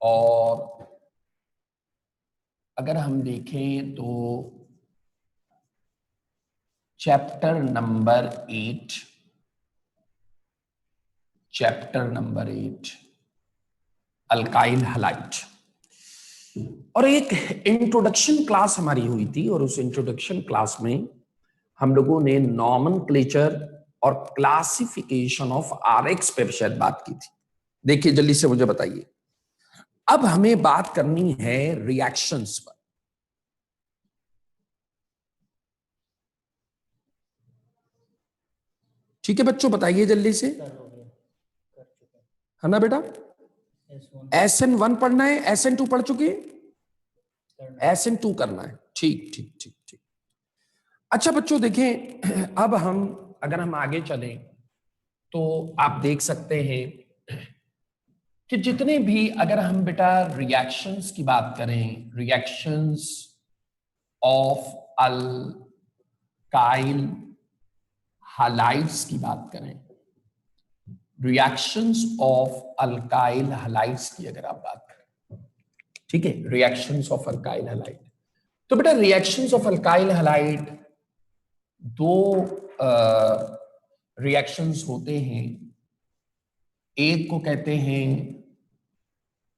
और अगर हम देखें तो चैप्टर नंबर 8 अल्काइल हैलाइड। और एक इंट्रोडक्शन क्लास हमारी हुई थी और उस इंट्रोडक्शन क्लास में हम लोगों ने नॉमेनक्लेचर और क्लासिफिकेशन ऑफ आरएक्स पे शायद बात की थी। देखिए जल्दी से मुझे बताइए, अब हमें बात करनी है रिएक्शंस पर। ठीक है बच्चों, बताइए जल्दी से, है ना बेटा? SN1 पढ़ना है, SN2 पढ़ चुके, SN2 करना है। ठीक ठीक ठीक ठीक। अच्छा बच्चों देखें, अब हम अगर हम आगे चलें तो आप देख सकते हैं कि जितने भी, अगर हम बेटा रिएक्शंस की बात करें, रिएक्शंस ऑफ अल्काइल हैलाइड्स की बात करें, रिएक्शंस ऑफ अल्काइल हैलाइड्स की अगर आप बात करें, ठीक है, रिएक्शंस ऑफ अल्काइल हैलाइड, तो बेटा रिएक्शंस ऑफ अल्काइल हैलाइड दो रिएक्शंस होते हैं। एक को कहते हैं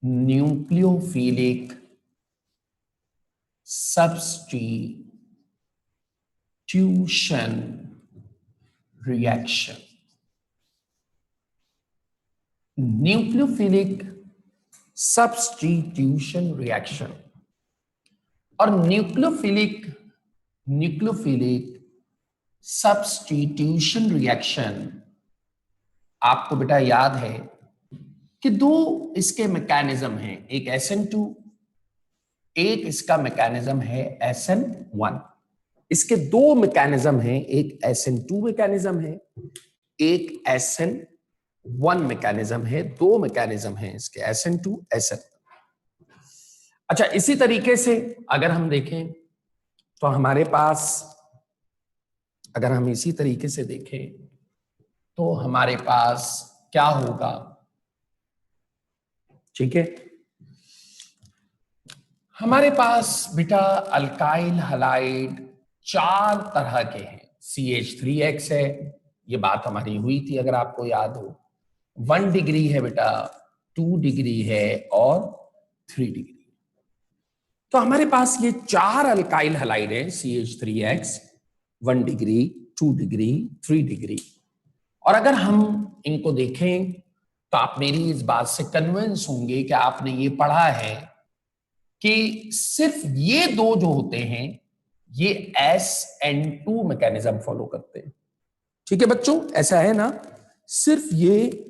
nucleophilic substitution reaction, nucleophilic substitution reaction. और न्यूक्लियोफिलिक सब्स्टिट्यूशन रिएक्शन आपको बेटा याद है कि दो इसके मैकेनिज्म हैं, एक SN2, एक इसका मैकेनिज्म है SN1। इसके दो मैकेनिज्म हैं, एक SN2 मैकेनिज्म है, एक SN1 मैकेनिज्म है। दो मैकेनिज्म हैं इसके, SN2 SN। अच्छा, इसी तरीके से अगर हम देखें तो हमारे पास, अगर हम इसी तरीके से देखें तो हमारे पास क्या होगा, ठीक है, हमारे पास बेटा अल्काइल हैलाइड चार तरह के हैं। CH3X है, ये बात हमारी हुई थी अगर आपको याद हो। 1 डिग्री है बेटा, 2 डिग्री है और 3 डिग्री। तो हमारे पास ये चार अल्काइल हैलाइड है, CH3X, 1 डिग्री, 2 डिग्री, 3 डिग्री। और अगर हम इनको देखें तो आप मेरी इस बात से कन्विंस होंगे कि आपने ये पढ़ा है कि सिर्फ ये दो जो होते हैं ये SN2 मैकेनिज्म फॉलो करते हैं। ठीक है बच्चों, ऐसा है ना? सिर्फ ये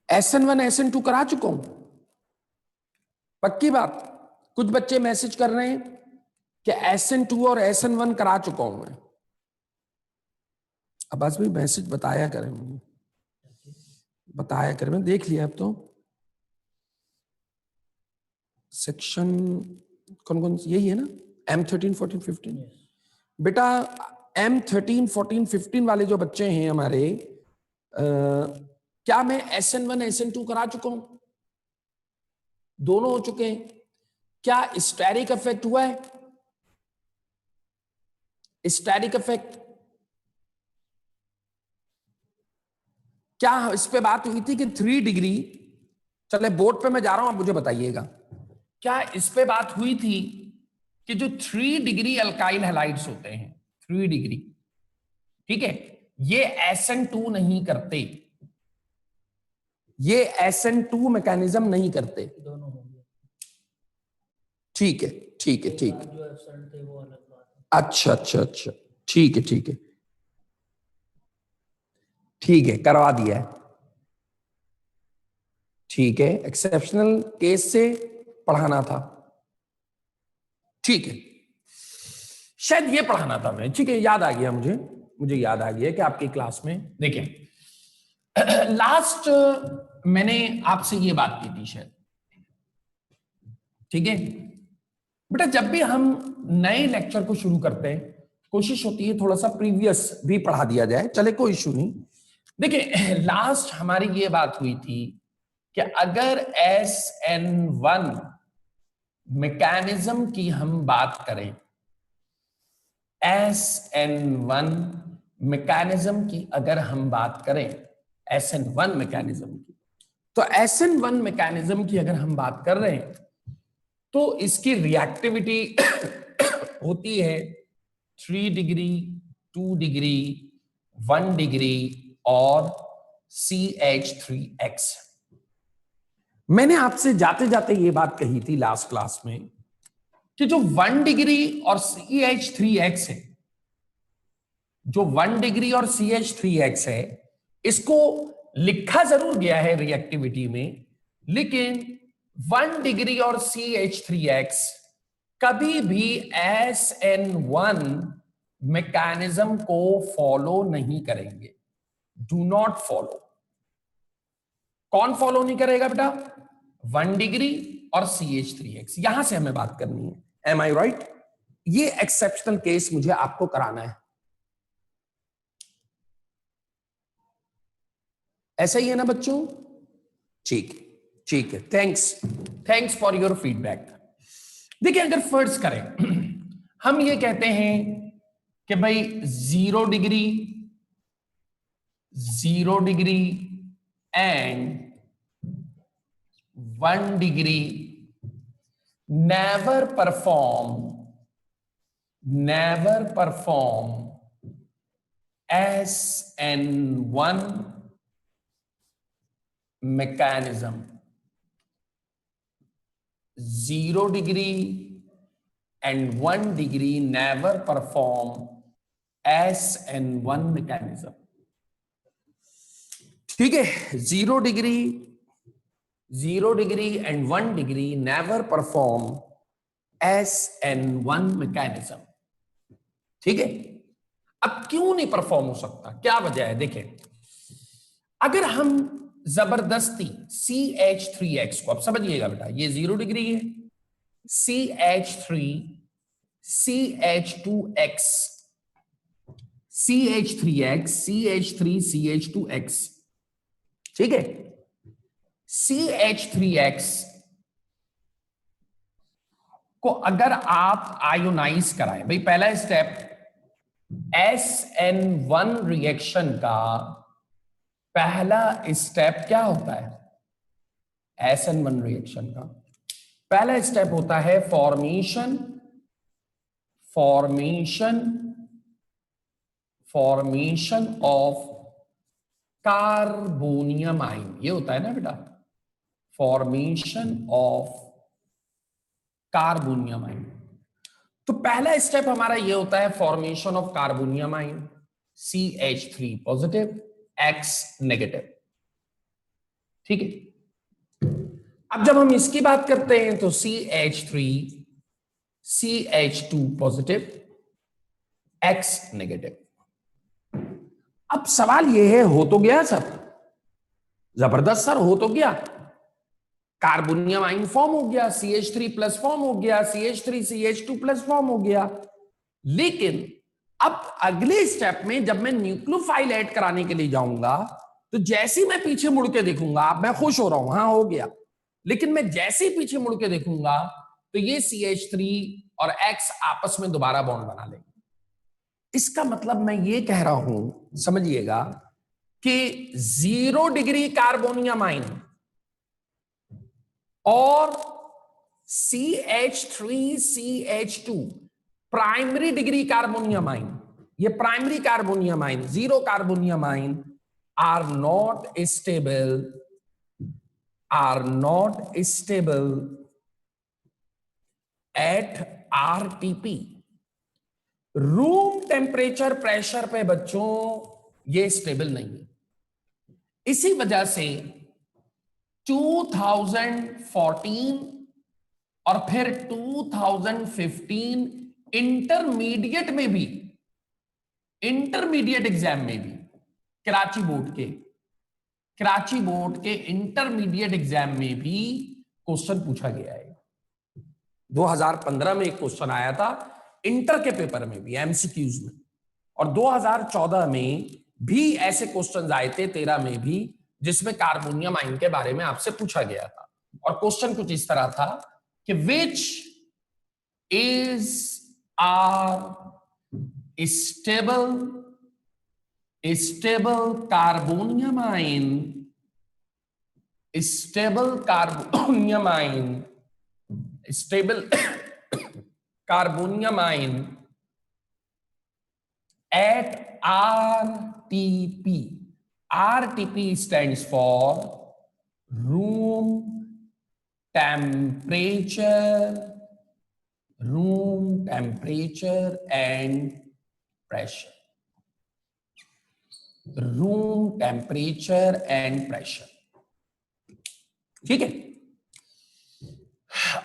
SN1 SN2 करा चुका हूं, पक्की बात। कुछ बच्चे मैसेज कर रहे हैं कि SN2 और SN1 करा चुका हूं मैं। अब बस भी मैसेज बताया करें, मुझे बताया करें, मैं देख लिया अब तो। सेक्शन कौन कौन यही है ना, M13 14 15। बेटा M13 14 15 वाले जो बच्चे हैं हमारे, क्या मैं SN1 SN2 करा चुका हूं? दोनों हो चुके हैं। क्या स्टेरिक इफेक्ट हुआ है? स्टेरिक इफेक्ट क्या इस पे बात हुई थी कि 3 डिग्री, चले बोर्ड पे मैं जा रहा हूं, आप मुझे बताइएगा, क्या इस पे बात हुई थी कि जो 3 डिग्री अल्काइल हैलाइड्स होते हैं, 3 डिग्री, ठीक है, ये SN2 नहीं करते, ये SN2 मैकेनिज्म नहीं करते। ठीक है ठीक है ठीक है। अच्छा अच्छा अच्छा, ठीक है ठीक है ठीक है, करवा दिया है। ठीक है, एक्सेप्शनल केस से पढ़ाना था, ठीक है, शायद ये पढ़ाना था मैं, ठीक है, याद आ गया मुझे याद आ गया कि आपकी क्लास में देखिए लास्ट मैंने आपसे ये बात की थी शायद, ठीक है, बेटा जब भी हम नए लेक्चर को शुरू करते हैं कोशिश होती है थोड़ा सा प्रीवियस भी पढ़ा दिया जाए, चले कोई इशू नहीं। देखिए लास्ट हमारी ये बात हुई थी कि अगर SN1 मैकेनिज्म की हम बात करें, SN1 मैकेनिज्म की अगर हम बात करें, SN1 मैकेनिज्म की, तो SN1 मैकेनिज्म की अगर हम बात कर रहे हैं तो इसकी रिएक्टिविटी होती है 3 डिग्री, 2 डिग्री, 1 डिग्री और CH3X। मैंने आपसे जाते जाते ये बात कही थी लास्ट क्लास में कि जो 1 डिग्री और CH3X है, जो 1 डिग्री और CH3X है, इसको लिखा जरूर गया है रिएक्टिविटी में, लेकिन 1 डिग्री और CH3X कभी भी SN1 मैकेनिज्म को फॉलो नहीं करेंगे। Do not follow. कौन फॉलो नहीं करेगा बेटा? 1 डिग्री और CH3X। यहां से हमें बात करनी है। एम आई राइट? ये एक्सेप्शनल केस मुझे आपको कराना है। ऐसा ही है ना बच्चों? ठीक ठीक है, थैंक्स फॉर योर फीडबैक। देखिए अगर फर्ज करें हम ये कहते हैं कि भाई 0 degree, 0 degree and 1 degree never perform SN1 mechanism। 0 degree and 1 degree never perform SN1 mechanism। ठीक है, 0 degree and 1 degree never perform SN1 mechanism। ठीक है, अब क्यों नहीं परफॉर्म हो सकता, क्या वजह है? देखें, अगर हम जबरदस्ती CH3X को, अब समझिएगा बेटा, ये 0 डिग्री है, CH3 CH2X, CH3X CH3 CH2X, ठीक है, CH3X को अगर आप आयोनाइज कराएं, भाई पहला स्टेप SN1 रिएक्शन का पहला स्टेप क्या होता है? SN1 रिएक्शन का पहला स्टेप होता है फॉर्मेशन ऑफ कार्बोनियम आइन। ये होता है ना बेटा, फॉर्मेशन ऑफ कार्बोनियम आइन। तो पहला स्टेप हमारा ये होता है फॉर्मेशन ऑफ कार्बोनियम आइन, CH3 पॉजिटिव X नेगेटिव। ठीक है, अब जब हम इसकी बात करते हैं तो CH3 CH2 positive X negative. अब सवाल ये है, हो तो गया सर, जबरदस्त सर, हो तो गया, कार्बोनियम आइन फॉर्म हो गया, CH3 प्लस फॉर्म हो गया, CH3 CH2 प्लस फॉर्म हो गया, लेकिन अब अगले स्टेप में जब मैं न्यूक्लियोफाइल ऐड कराने के लिए जाऊंगा तो जैसे ही मैं पीछे मुड़ के देखूंगा, मैं खुश हो रहा हूं, हाँ हो गया, लेकिन मैं जैसे ही पीछे मुड़ के देखूंगा तो ये CH3 और X आपस में दोबारा बॉन्ड बना लेंगे। इसका मतलब मैं ये कह रहा हूं, समझिएगा, कि 0 डिग्री कार्बोनियम आइन और CH3 CH2 primary decree carbonium आइन, ये प्राइमरी कार्बोनियम आइन, 0 carbonium ion are not stable at RTP, room temperature pressure पे बच्चों ये स्टेबल नहीं है। इसी वजह से 2014 और फिर 2015 इंटरमीडिएट एग्जाम में भी कराची बोर्ड के इंटरमीडिएट एग्जाम में भी क्वेश्चन पूछा गया है। 2015 में एक क्वेश्चन आया था इंटर के पेपर में भी, एमसीक्यूज में, और 2014 में भी ऐसे क्वेश्चन आए थे, 13 में भी, जिसमें कार्बोनियम आयन के बारे में आपसे पूछा गया था। और क्वेश्चन कुछ इस तरह था कि which is are stable carbonium ion, stable carbonium at RTP. RTP stands for room temperature and pressure. Room temperature and pressure. ठीक है।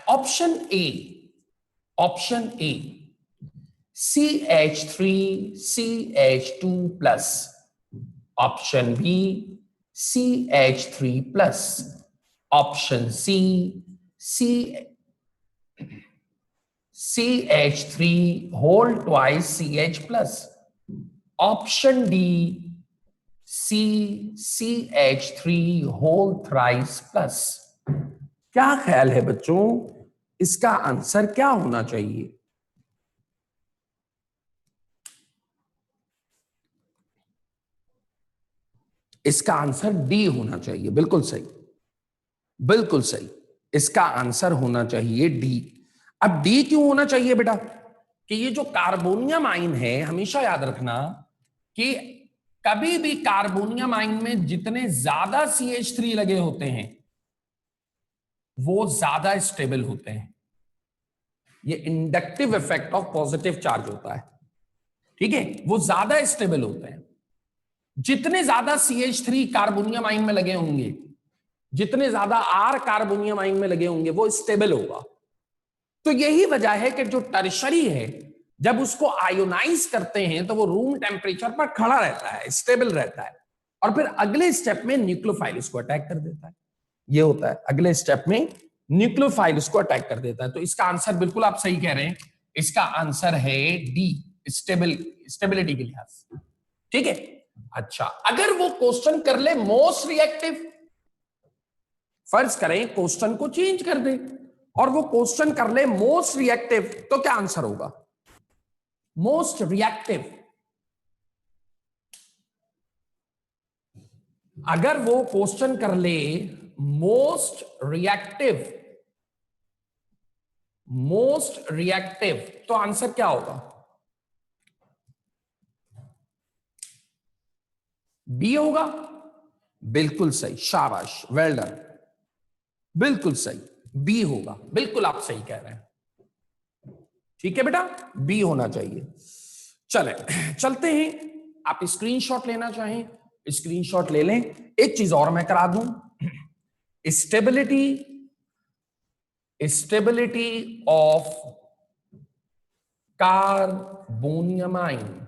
Option a CH3CH2 plus, option b CH3 plus, option c CH3 whole twice CH plus, option d CH3 whole thrice plus. क्या ख्याल है बच्चों, इसका answer क्या होना चाहिए? इसका आंसर डी होना चाहिए। बिल्कुल सही, बिल्कुल सही, इसका आंसर होना चाहिए डी। अब डी क्यों होना चाहिए बेटा? कि ये जो कार्बोनियम आयन है, हमेशा याद रखना कि कभी भी कार्बोनियम आयन में जितने ज्यादा CH3 लगे होते हैं वो ज्यादा स्टेबल होते हैं। ये inductive effect of positive charge होता है, ठीक है, वो ज्यादा स्टेबल होते हैं। जितने ज्यादा CH3 कार्बोनियम आयन में लगे होंगे, जितने ज्यादा R कार्बोनियम आयन में लगे होंगे, वो स्टेबल होगा। तो यही वजह है कि जो टर्शरी है, जब उसको आयोनाइज करते हैं तो वो रूम टेम्परेचर पर खड़ा रहता है, स्टेबल रहता है, और फिर अगले स्टेप में न्यूक्लियोफाइल उसको अटैक कर देता है। ये होता है, अगले स्टेप में न्यूक्लियोफाइल उसको अटैक कर देता है। तो इसका आंसर बिल्कुल आप सही कह रहे हैं, इसका आंसर है डी, स्टेबिलिटी के लिहाज से, ठीक है। अच्छा, अगर वो क्वेश्चन कर ले मोस्ट रिएक्टिव, फर्ज करें क्वेश्चन को चेंज कर दे और वो क्वेश्चन कर ले मोस्ट रिएक्टिव, तो क्या आंसर होगा? मोस्ट रिएक्टिव, अगर वो क्वेश्चन कर ले मोस्ट रिएक्टिव, तो आंसर क्या होगा? बी होगा। बिल्कुल सही, शाबाश, वेल डन, बिल्कुल सही, बी होगा। बिल्कुल आप सही कह रहे हैं, ठीक है बेटा, बी होना चाहिए। चलते हैं। आप स्क्रीनशॉट लेना चाहें, स्क्रीनशॉट ले लें। एक चीज और मैं करा दूं, stability of carbonium ion,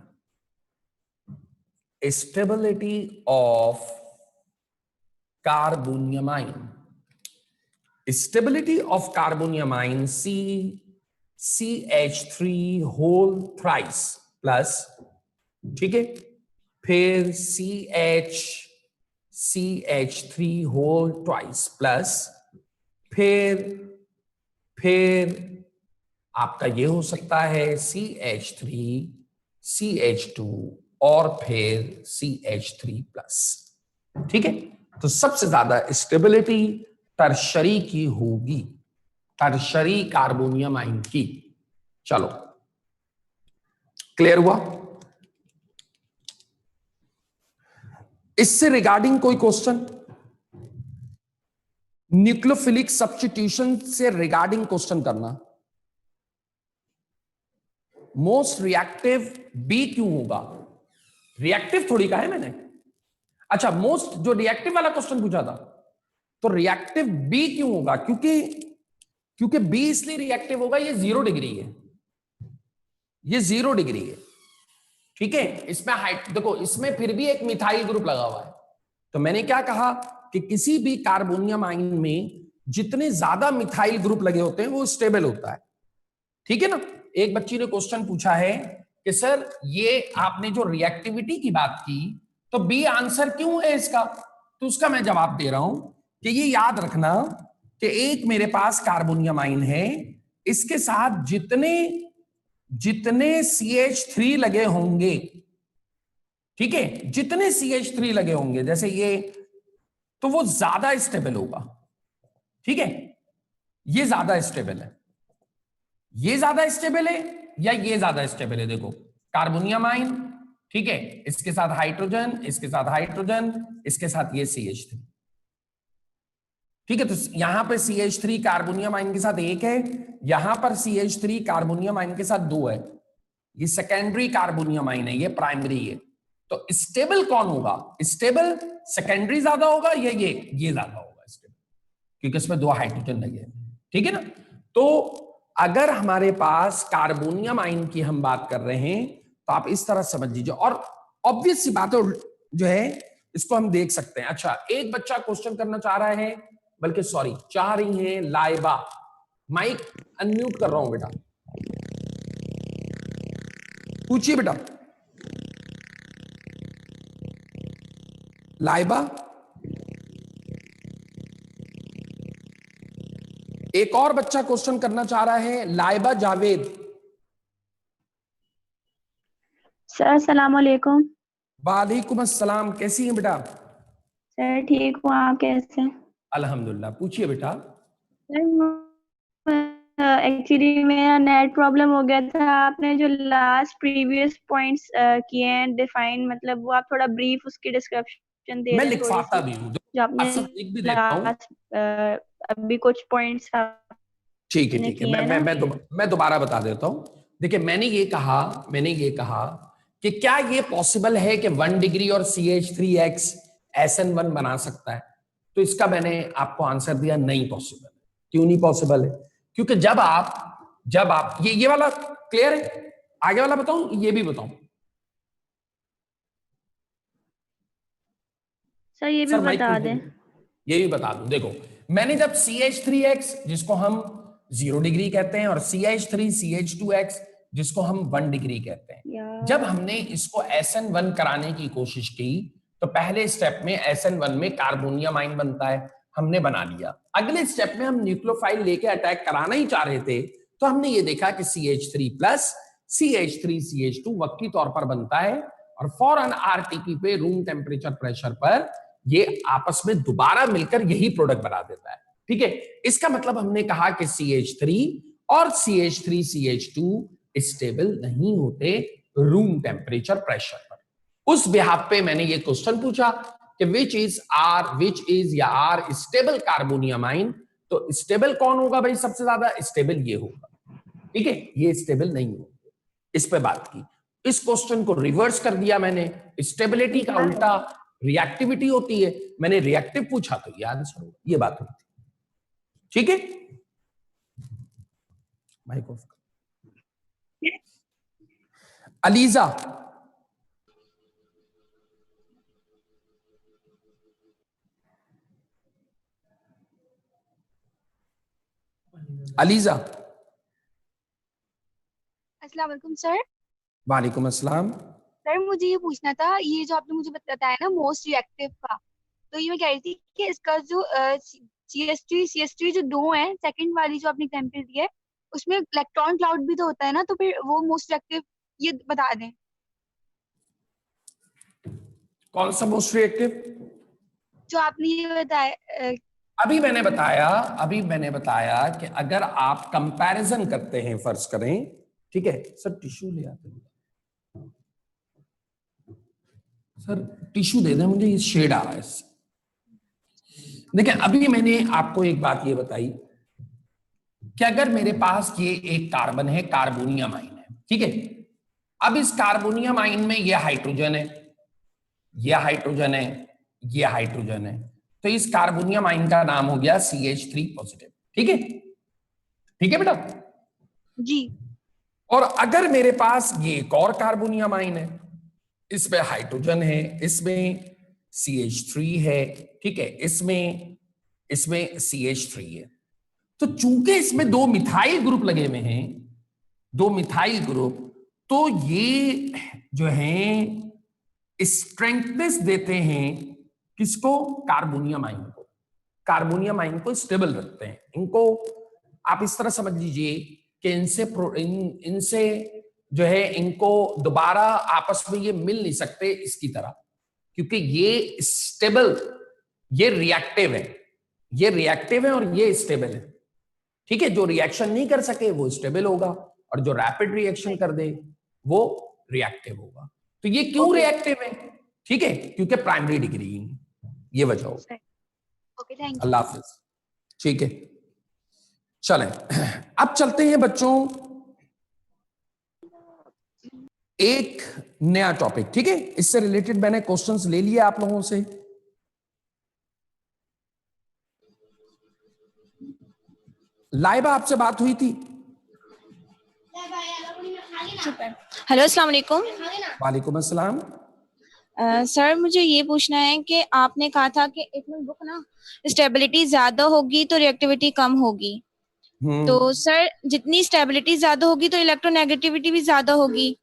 stability of carbonium ion, stability of carbonium ion CH3 whole thrice plus, ठीक है, फिर CH3 whole twice प्लस, फिर आपका ये हो सकता है CH3 CH2 और फिर CH3 प्लस, ठीक है। तो सबसे ज्यादा स्टेबिलिटी टर्शरी की होगी, टर्शरी कार्बोनियम आयन की। चलो, क्लियर हुआ? इससे रिगार्डिंग कोई क्वेश्चन? न्यूक्लियोफिलिक सब्स्टिट्यूशन से रिगार्डिंग क्वेश्चन करना। मोस्ट रिएक्टिव बी क्यों होगा? रिएक्टिव थोड़ी कहा है मैंने। अच्छा, मोस्ट जो रिएक्टिव वाला क्वेश्चन पूछा था, तो रिएक्टिव बी क्यों होगा? क्योंकि बी इसलिए रिएक्टिव होगा, ये 0 डिग्री है, ये 0 डिग्री है, ठीक है। इसमें हाइट देखो, इसमें फिर भी एक मिथाइल ग्रुप लगा हुआ है। तो मैंने क्या कहा कि किसी भी कार्बोनियम आयन में जितने ज्यादा मिथाइल ग्रुप लगे होते हैं वो स्टेबल होता है, ठीक है ना। एक बच्ची ने क्वेश्चन पूछा है कि सर ये आपने जो रिएक्टिविटी की बात की तो बी आंसर क्यों है इसका, तो उसका मैं जवाब दे रहा हूं कि ये याद रखना कि एक मेरे पास कार्बोनियम आइन है, इसके साथ जितने जितने CH3 लगे होंगे, ठीक है, जितने CH3 लगे होंगे जैसे ये, तो वो ज्यादा स्टेबल होगा। ठीक है, ये ज्यादा स्टेबल है, ये ज्यादा स्टेबल है या ये ज्यादा स्टेबल है। देखो कार्बोनियम आइन, ठीक है, इसके साथ हाइड्रोजन, इसके साथ हाइड्रोजन, इसके साथ ये CH3, ठीक है। तो यहां पे CH3 कार्बोनियम आइन के साथ एक है, यहां पर CH3 कार्बोनियम आइन के साथ दो है। ये सेकेंडरी कार्बोनियम आइन है, ये प्राइमरी है। तो स्टेबल कौन होगा, स्टेबल सेकेंडरी ज्यादा होगा या ये ज्यादा होगा स्टेबल, क्योंकि इसमें दो हाइड्रोजन लगे हैं, ठीक है ना। तो अगर हमारे पास कार्बोनियम आइन की हम बात कर रहे हैं तो आप इस तरह समझ लीजिए, और ऑब्वियस सी बात है जो है इसको हम देख सकते हैं। अच्छा, एक बच्चा क्वेश्चन करना चाह रहा है, बल्कि सॉरी चाह रही है लाइबा, माइक अनम्यूट कर रहा हूं बेटा, पूछिए बेटा लाइबा। एक और बच्चा क्वेश्चन करना चाह रहा है, लाइबा जावेद। सर अस्सलाम वालेकुम। वालेकुम अस्सलाम, कैसी हैं बेटा? सर ठीक हूँ, आप कैसे हैं? अल्हम्दुलिल्लाह, पूछिए बेटा। सर एक्चुअली मेरा नेट प्रॉब्लम हो गया था। आपने जो लास्ट प्रीवियस पॉइंट्स किए हैं डिफाइन, मतलब वो आप थोड़ा ब्रीफ उसकी डिस्क्रिप्शन दे मैं रहे हैं थोड़ी लिखवाता सी, भी हूँ, जो आपने सब लिख भी देता हूँ। लास्ट अभी कुछ पॉइंट्स ठीक है, आपने ठीक है, किए हैं ना। मैं दोबारा बता देता हूँ। देखिए मैंने ये कहा कि क्या ये पॉसिबल है कि 1 डिग्री और CH3X SN1 बना सकता है, तो इसका मैंने आपको आंसर दिया नहीं पॉसिबल है। क्यों नहीं पॉसिबल है? क्योंकि जब आप ये वाला क्लियर है, आगे वाला बताऊं, ये भी बताऊं? सर ये भी सर माइक बता खोल दें। दीजिए। ये भी बता दूं, देखो मैंने जब CH3X जिसको हम 0 डिग्री कहते हैं और CH3CH2X जिसको हम 1 डिग्री कहते हैं, जब हमने इसको SN1 कराने की कोशिश की तो पहले स्टेप में SN1 में कार्बोनियम आइन बनता है, हमने बना लिया। अगले स्टेप में हम न्यूक्लियोफाइल लेके अटैक कराना ही चाह रहे थे, तो हमने ये देखा कि CH3 प्लस CH3CH2 वक्ती तौर पर बनता है और फौरन RTP पे रूम टेम्परेचर प्रेशर पर ये आपस में दोबारा मिलकर यही प्रोडक्ट बना देता है। ठीक है, इसका मतलब हमने कहा कि CH3 और CH3CH2 स्टेबल नहीं होते रूम टेम्परेचर प्रेशर पर। उस बिहाफ पे मैंने ये क्वेश्चन पूछा कि विच इज या आर स्टेबल कार्बोनियम आइन, तो स्टेबल कौन होगा भाई? सबसे ज्यादा स्टेबल ये होगा, ठीक है, ये स्टेबल नहीं होगा। इस पे बात की, इस क्वेश्चन को रिवर्स कर दिया मैंने, स्टेबिलिटी का उल्टा रिएक्टिविटी होती है, मैंने रिएक्टिव पूछा तो ये आंसर होगा, ये बात होती है। ठीक है, माइक ऑफ। ELISA, ELISA. अस्सलाम वालेकुम सर। वालेकुम अस्सलाम। सर मुझे ये पूछना था, ये जो आपने मुझे बताया ना मोस्ट रिएक्टिव का, तो ये मैं कह रही थी कि इसका जो CH3 जो दो है, सेकंड वाली जो आपने एग्जांपल दिया है उसमें इलेक्ट्रॉन क्लाउड भी तो होता है ना, तो फिर वो मोस्ट रिएक्टिव ये बता दें। कौन सा मोस्ट रिएक्टिव? जो आपने ये बताया अभी मैंने बताया कि अगर आप कंपैरिजन करते हैं, फर्ज करें, ठीक है सर, टिश्यू ले आते हैं सर, टिश्यू दे दें मुझे, ये शेड आ रहा है इससे। देखिए अभी मैंने आपको एक बात ये बताई कि अगर मेरे पास ये एक कार्बन है, कार्बोनियम आइन है, ठीक है, अब इस कार्बोनियम आइन में ये हाइड्रोजन है, ये हाइड्रोजन है, ये हाइड्रोजन है, तो इस कार्बोनियम आइन का नाम हो गया CH3 पॉजिटिव। ठीक है, ठीक है बेटा जी। और अगर मेरे पास ये एक और कार्बोनियम आइन है, इसमें हाइड्रोजन है, इसमें CH3 है, ठीक है, इसमें CH3 है, तो चूंकि इसमें दो मिथाइल ग्रुप लगे हुए हैं, दो मिथाइल ग्रुप, तो ये जो है स्ट्रेंथनेस देते हैं किसको? कार्बोनियम आयन को। कार्बोनियम आयन को स्टेबल रखते हैं। इनको आप इस तरह समझ लीजिए कि इनसे जो है इनको दोबारा आपस में ये मिल नहीं सकते इसकी तरह, क्योंकि ये स्टेबल, ये रिएक्टिव है, ये रिएक्टिव है और ये स्टेबल है। ठीक है, जो रिएक्शन नहीं कर सके वो स्टेबल होगा और जो रैपिड रिएक्शन कर दे वो रिएक्टिव होगा। तो ये क्यों रिएक्टिव है? ठीक है, क्योंकि प्राइमरी डिग्री, ये वजह होगी। Okay, thank you. अल्लाह हाफिज। ठीक है, चलें अब चलते हैं बच्चों एक नया टॉपिक। ठीक है, इससे रिलेटेड मैंने क्वेश्चंस ले लिए आप लोगों से। लाइबा आपसे बात हुई थी? हेलो, अस्सलाम वालेकुम। वालेकुम अस्सलाम। सर, मुझे ये पूछना है कि आपने कहा था कि एक मिनट बुक ना, स्टेबिलिटी ज्यादा होगी तो रिएक्टिविटी कम होगी। तो सर, जितनी स्टेबिलिटी ज्यादा होगी तो इलेक्ट्रोनेगेटिविटी भी ज्यादा होगी।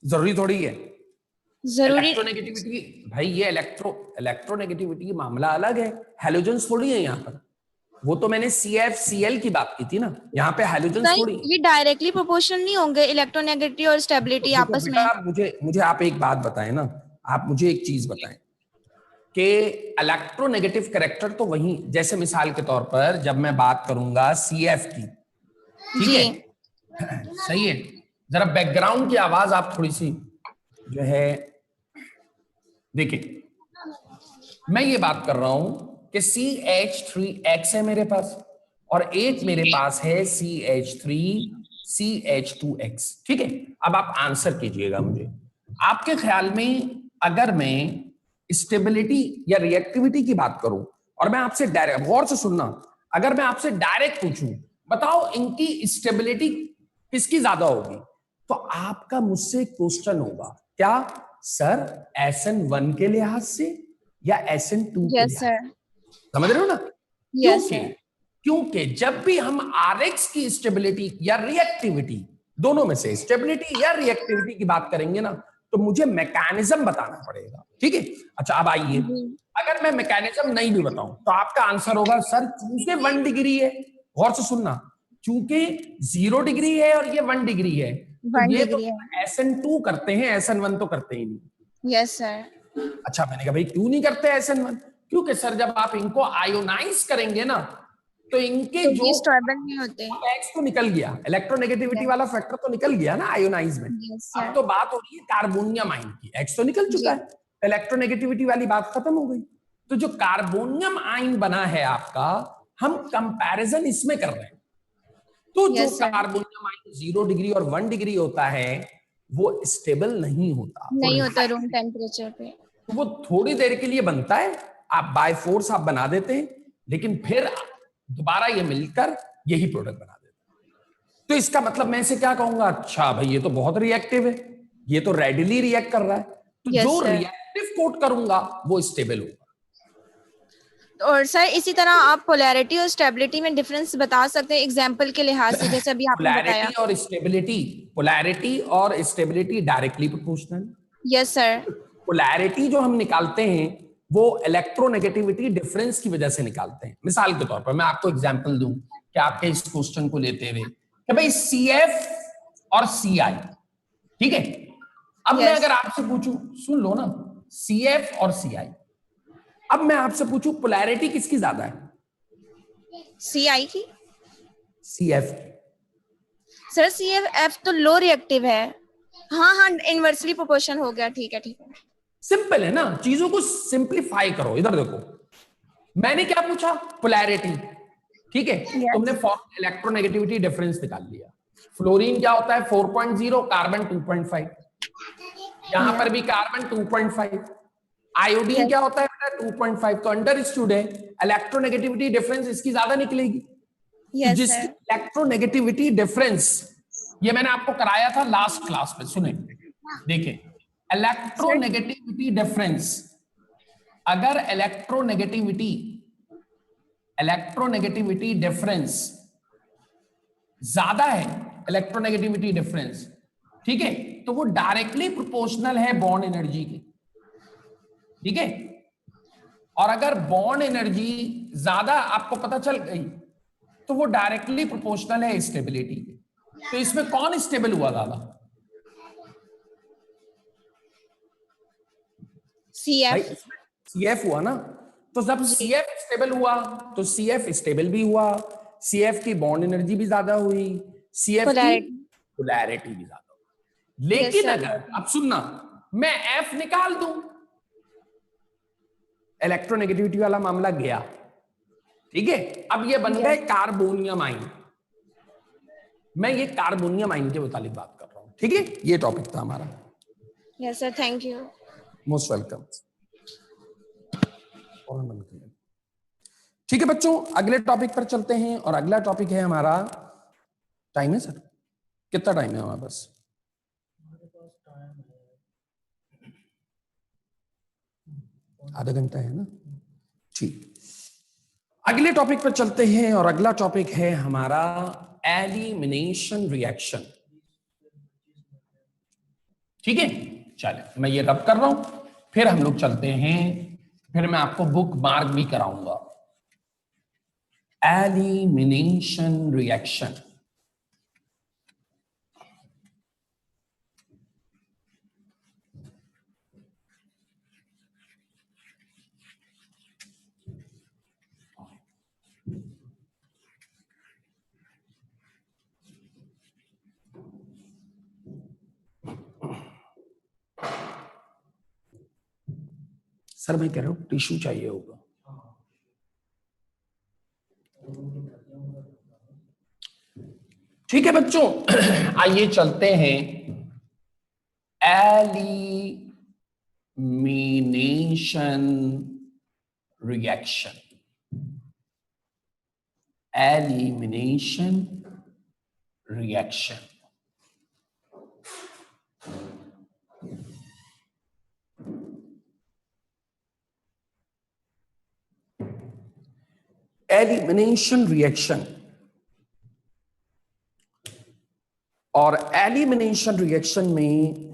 जरूरी थोड़ी है। जरूरी? इलेक्ट्रोनेगेटिविटी, भाई ये इलेक्ट्रोनेगेटिविटी की मामला अलग है, हैलोजेंस थोड़ी है यहाँ पर। वो तो मैंने CF-Cl की बात की थी ना, यहाँ पे हैलोजेंस थोड़ी। ये डायरेक्टली प्रोपोर्शनल नहीं होंगे इलेक्ट्रोनेगेटिविटी और स्टेबिलिटी आपस में? मुझे आप एक बात बताएं ना, आप मुझे एक चीज बताएं कि इलेक्ट्रोनेगेटिव कैरेक्टर तो वही, जैसे मिसाल के तौर पर जब मैं बात करूंगा CF की, ठीक है, सही है, जरा बैकग्राउंड की आवाज आप थोड़ी सी जो है देखिए, मैं ये बात कर रहा हूं कि CH3X है मेरे पास और एक मेरे पास है CH3CH2X। ठीक है, अब आप आंसर कीजिएगा मुझे, आपके ख्याल में अगर मैं स्टेबिलिटी या रिएक्टिविटी की बात करूं और मैं आपसे डायरेक्ट, गौर से सुनना, अगर मैं आपसे डायरेक्ट पूछूं बताओ इनकी स्टेबिलिटी किसकी ज्यादा होगी, तो आपका मुझसे क्वेश्चन होगा क्या सर SN1 के लिहाज से या SN2 के लिहाज से? समझ रहे हो ना? क्योंकि जब भी हम RX की स्टेबिलिटी या रिएक्टिविटी, दोनों में से स्टेबिलिटी या रिएक्टिविटी की बात करेंगे ना, तो मुझे मैकेनिज्म बताना पड़ेगा। ठीक है, अच्छा अब आइए, अगर मैं मैकेनिज्म नहीं भी बताऊं तो आपका आंसर होगा सर चूंकि 1 डिग्री है, गौर से सुनना, चूंकि 0 डिग्री है और ये 1 डिग्री है, तो ये तो SN2 करते हैं, SN1 तो करते ही नहीं। Yes sir. अच्छा, मैंने कहा भाई क्यों नहीं करते SN1? क्योंकि सर जब आप इनको आयोनाइज करेंगे ना, तो इनके तो जो स्टेबल नहीं होते, X तो निकल गया, इलेक्ट्रोनेगेटिविटी वाला फैक्टर तो निकल गया ना आयोनाइज में। अब तो बात हो रही है कार्बोनियम आयन की, X तो निकल चुका है, इलेक्ट्रोनेगेटिविटी वाली बात खत्म हो गई। तो जो कार्बोनियम आयन बना है आपका, हम कंपैरिजन इसमें कर रहे हैं, तो जो कार्बोनियम आयन 0 डिग्री और 1 डिग्री होता है वो स्टेबल नहीं होता, रूम टेम्परेचर पे, वो थोड़ी देर के लिए बनता है, आप बाय फोर्स आप बना देते हैं, लेकिन फिर दोबारा ये मिलकर यही प्रोडक्ट बना देते हैं। तो इसका मतलब मैं इसे क्या कहूंगा, अच्छा भाई ये तो बहुत रिएक्टिव है, ये तो रेडिली रिएक्ट कर रहा है, तो जो रिएक्टिव कोट करूंगा वो स्टेबल होगा। और सर इसी तरह आप पोलैरिटी और स्टेबिलिटी में डिफरेंस बता सकते हैं एग्जांपल के लिहाज से, जैसे अभी आपने बताया। पोलैरिटी और stability directly proportional. Yes sir. Polarity जो हम निकालते हैं वो इलेक्ट्रोनेगेटिविटी डिफरेंस की वजह से निकालते हैं। मिसाल के तौर पर मैं आपको एग्जांपल दूं कि आपके इस क्वेश्चन को लेते हुए कि भाई CF और CI, ठीक है, अब मैं अगर आपसे पूछूं, सुन लो ना, CF और CI, अब मैं आपसे पूछूं पोलैरिटी किसकी ज्यादा है? CI की। CF। सर CF तो लो रिएक्टिव है। हाँ, इनवर्सली प्रोपोर्शन हो गया, ठीक है। सिंपल है ना, चीजों को सिंप्लीफाई करो। इधर देखो, मैंने क्या पूछा? पोलैरिटी, ठीक है, तुमने इलेक्ट्रोनेगेटिविटी डिफरेंस निकाल लिया। फ्लोरीन क्या होता है? 4.0, कार्बन 2.5, यहां पर भी कार्बन 2.5, आयोडीन क्या होता है बेटा? 2.5, तो अंडरस्टूड है इलेक्ट्रोनेगेटिविटी डिफरेंस इसकी ज्यादा निकलेगी। तो जिसकी इलेक्ट्रोनेगेटिविटी डिफरेंस, ये मैंने आपको कराया था लास्ट क्लास में, सुने देखिए, इलेक्ट्रोनेगेटिविटी डिफरेंस, अगर इलेक्ट्रोनेगेटिविटी डिफरेंस ज्यादा है इलेक्ट्रोनेगेटिविटी डिफरेंस, ठीक है, तो वो डायरेक्टली प्रोपोर्शनल है बॉन्ड एनर्जी के, ठीक है। और अगर बॉन्ड एनर्जी ज्यादा आपको पता चल गई तो वो डायरेक्टली प्रोपोर्शनल है स्टेबिलिटी के। तो इसमें कौन स्टेबल हुआ ज्यादा? CF। CF हुआ ना। तो जब CF स्टेबल हुआ तो CF स्टेबल भी हुआ, CF की बॉन्ड एनर्जी भी ज्यादा हुई, CF की पोलैरिटी भी ज्यादा हुई। लेकिन Yes, अगर अब सुनना, मैं F निकाल दूं, इलेक्ट्रोनेगेटिविटी वाला मामला गया, ठीक है। अब ये बन गए कार्बोनियम आयन। मैं ये कार्बोनियम आयन के मुतालिक बात कर रहा हूं, ठीक है। ये टॉपिक था हमारा। Yes sir, thank you. Most welcome. ठीक है बच्चों, अगले टॉपिक पर चलते हैं और अगला टॉपिक है हमारा, टाइम है सर? कितना टाइम है हमारे पास? आधा घंटा है ना, ठीक। अगले टॉपिक पर चलते हैं और अगला टॉपिक है हमारा एलिमिनेशन रिएक्शन, ठीक है। चलिए मैं ये रब कर रहा हूं, फिर हम लोग चलते हैं, फिर मैं आपको बुक मार्क भी कराऊंगा। एलिमिनेशन रिएक्शन, सर मैं कह रहा हूं टिश्यू चाहिए होगा। ठीक है बच्चों, आइए चलते हैं elimination reaction. Elimination reaction, elimination reaction. और एलिमिनेशन रिएक्शन में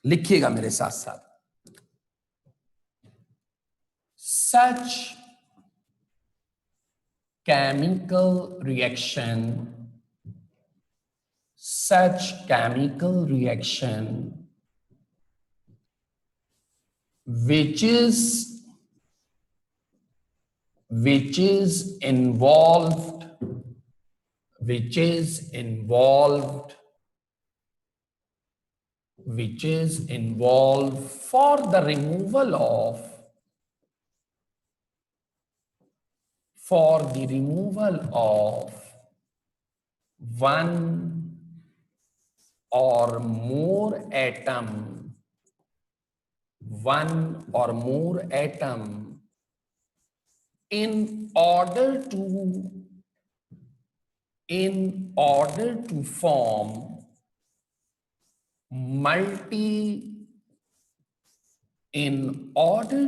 लिखिएगा मेरे साथ साथ, such chemical reaction, such chemical reaction which is involved for the removal of one or more atom in order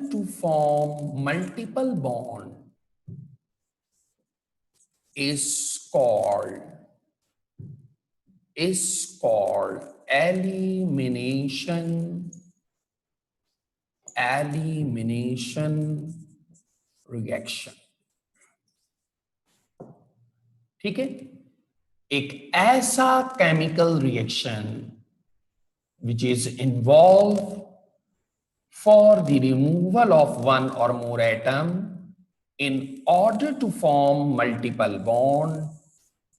to form multiple bond is called elimination reaction, ठीक है। एक ऐसा chemical reaction which is involved for the removal of one or more atom in order to form multiple bond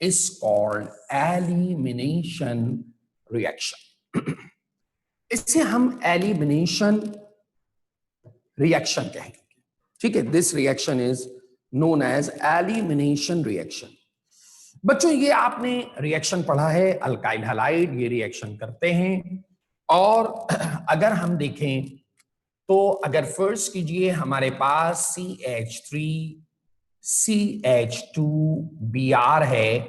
is called elimination reaction. इसे हम elimination reaction कहेंगे, ठीक है। This reaction is known as elimination reaction. बच्चों ये आपने reaction पढ़ा है, अल्काइल हैलाइड ये रिएक्शन करते हैं। और अगर हम देखें तो अगर फर्स्ट कीजिए हमारे पास CH3CH2Br है,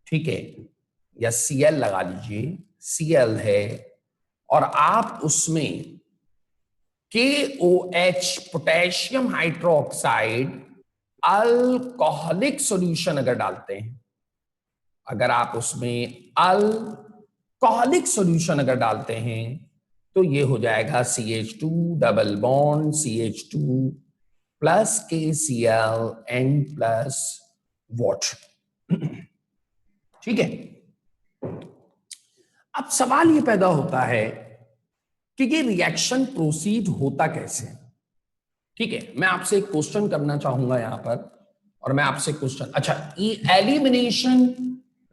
ठीक है, या Cl लगा लीजिए, Cl है, और आप उसमें KOH potassium hydroxide alcoholic solution अगर डालते हैं, अगर आप उसमें अल्कोहलिक सॉल्यूशन अगर डालते हैं तो ये हो जाएगा CH2 double bond CH2 plus KCl N plus water. ठीक है, अब सवाल ये पैदा होता है कि ये रिएक्शन प्रोसीड होता कैसे। ठीक है, मैं आपसे एक क्वेश्चन करना चाहूंगा यहां पर, और मैं आपसे क्वेश्चन, अच्छा, एलिमिनेशन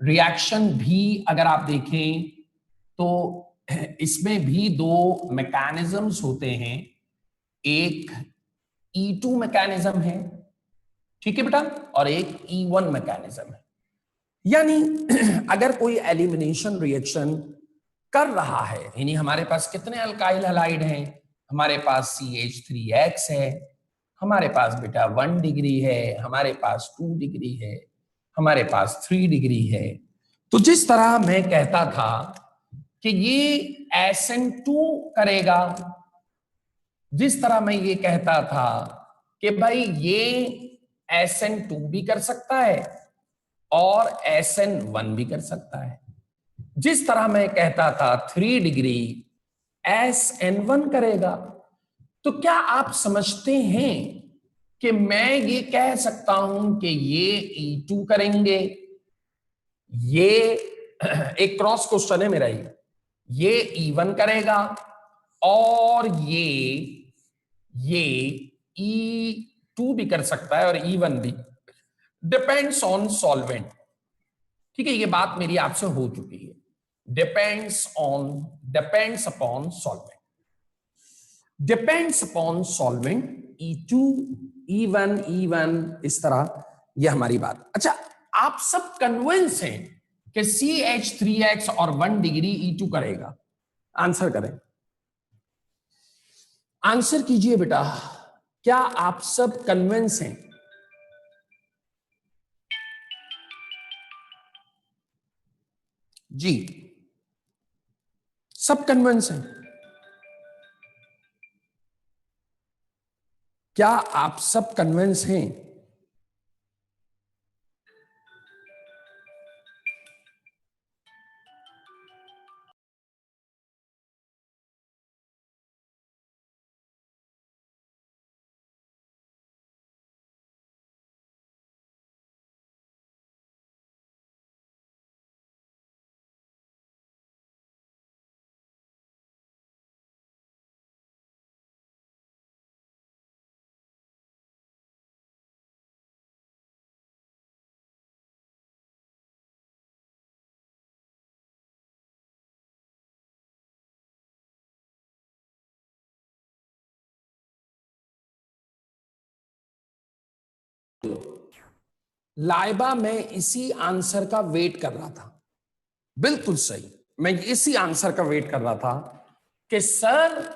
रिएक्शन भी अगर आप देखें तो इसमें भी दो मैकेनिज्म्स होते हैं। एक E2 मैकेनिज्म है, ठीक है बेटा, और एक E1 मैकेनिज्म है। यानी अगर कोई एलिमिनेशन रिएक्शन कर रहा है, यानी हमारे पास कितने अल्काइल हैलाइड हैं, हमारे पास CH3X है, हमारे पास बेटा 1 डिग्री है, हमारे पास 2 डिग्री है, हमारे पास 3 डिग्री है। तो जिस तरह मैं कहता था कि ये SN2 करेगा, जिस तरह मैं ये कहता था कि भाई ये SN2 भी कर सकता है और SN1 भी कर सकता है, जिस तरह मैं कहता था 3 डिग्री SN1 करेगा, तो क्या आप समझते हैं कि मैं ये कह सकता हूं कि ये E2 करेंगे, ये एक क्रॉस क्वेश्चन है मेरा, ये E1 करेगा और ये E2 भी कर सकता है और E1 भी, डिपेंड्स ऑन सॉल्वेंट। ठीक है, ये बात मेरी आपसे हो चुकी है, depends upon solvent, depends upon solvent, E2 E1 इस तरह, ये हमारी बात। अच्छा, आप सब कन्विंस हैं कि CH3X और 1 डिग्री E2 करेगा? आंसर करें, आंसर कीजिए बेटा, क्या आप सब कन्विंस हैं? जी, सब कन्विंस हैं? क्या आप सब कन्विंस हैं? लाइबा, मैं इसी आंसर का वेट कर रहा था, बिल्कुल सही, मैं इसी आंसर का वेट कर रहा था कि सर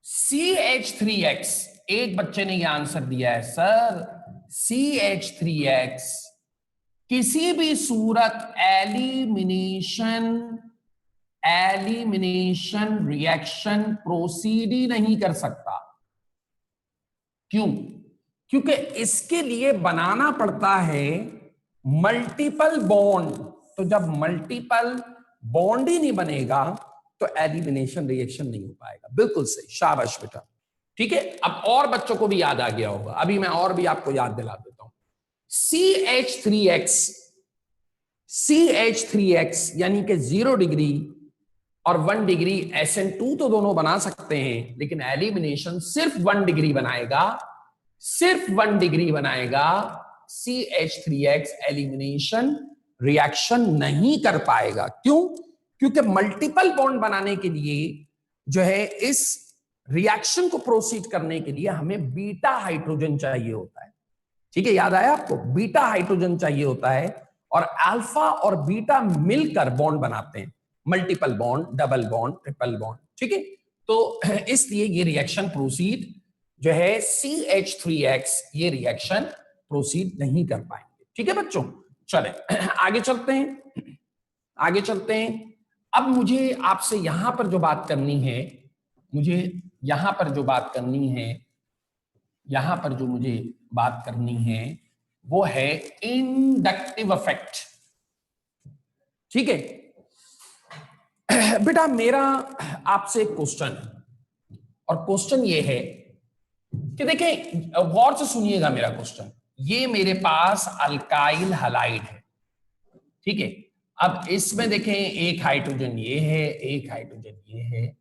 CH3X, एक बच्चे ने यह आंसर दिया है, सर CH3X किसी भी सूरत एलिमिनेशन रिएक्शन प्रोसीड ही नहीं कर सकता। क्यों? क्योंकि इसके लिए बनाना पड़ता है मल्टीपल बॉन्ड, तो जब मल्टीपल बॉन्ड ही नहीं बनेगा तो एलिमिनेशन रिएक्शन नहीं हो पाएगा। बिल्कुल सही, शाबाश बेटा। ठीक है, अब और बच्चों को भी याद आ गया होगा, अभी मैं और भी आपको याद दिला देता हूं। CH3X यानी कि 0 डिग्री और 1 डिग्री SN2 तो दोनों बना सकते हैं, लेकिन एलिमिनेशन सिर्फ 1 डिग्री बनाएगा, सिर्फ 1 डिग्री बनाएगा। CH3X एलिमिनेशन रिएक्शन नहीं कर पाएगा। क्यों? क्योंकि मल्टीपल बॉन्ड बनाने के लिए जो है, इस रिएक्शन को प्रोसीड करने के लिए हमें बीटा हाइड्रोजन चाहिए होता है। ठीक है, याद आया आपको? बीटा हाइड्रोजन चाहिए होता है और अल्फा और बीटा मिलकर बॉन्ड बनाते हैं, multiple bond, double bond, triple bond. ठीक है, तो इसलिए ये रिएक्शन प्रोसीड जो है CH3X, ये रिएक्शन प्रोसीड नहीं कर पाएंगे। ठीक है बच्चों, चलें आगे चलते हैं, आगे चलते हैं। अब मुझे आपसे यहां पर जो बात करनी है, मुझे यहां पर जो बात करनी है, यहां पर जो मुझे बात करनी है वो है इंडक्टिव इफेक्ट। ठीक है बेटा, मेरा आपसे एक क्वेश्चन है, और क्वेश्चन ये है कि देखें, गौर से सुनिएगा मेरा क्वेश्चन। ये मेरे पास अल्काइल हलाइड है, ठीक है। अब इसमें देखें, एक हाइड्रोजन ये है, एक हाइड्रोजन ये है,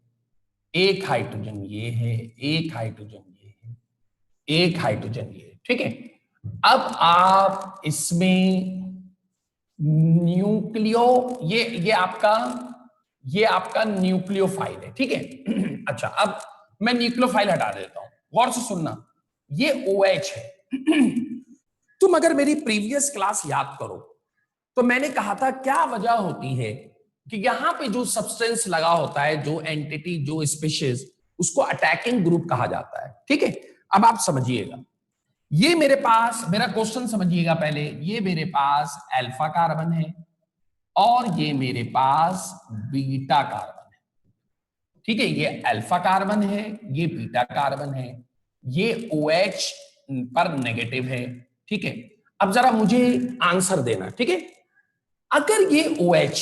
एक हाइड्रोजन ये है, एक हाइड्रोजन ये है, एक हाइड्रोजन ये है, ठीक है। अब आप इसमें न्यूक्लियो, ये आपका न्यूक्लियोफाइल है, ठीक है। अच्छा, अब मैं न्यूक्लियोफाइल हटा देता हूं, गौर से सुनना। ये OH है। तुम अगर मेरी प्रीवियस क्लास याद करो तो मैंने कहा था क्या वजह होती है कि यहां पे जो सब्सटेंस लगा होता है, जो एंटिटी, जो स्पीशीज, उसको अटैकिंग ग्रुप कहा जाता है, ठीक है। अब आप समझिएगा, ये मेरे पास, मेरा क्वेश्चन समझिएगा पहले, ये मेरे पास अल्फा कार्बन है और ये मेरे पास बीटा कार्बन है, ठीक है। ये अल्फा कार्बन है, ये बीटा कार्बन है, ये OH पर नेगेटिव है, ठीक है। अब जरा मुझे आंसर देना, ठीक है। अगर ये OH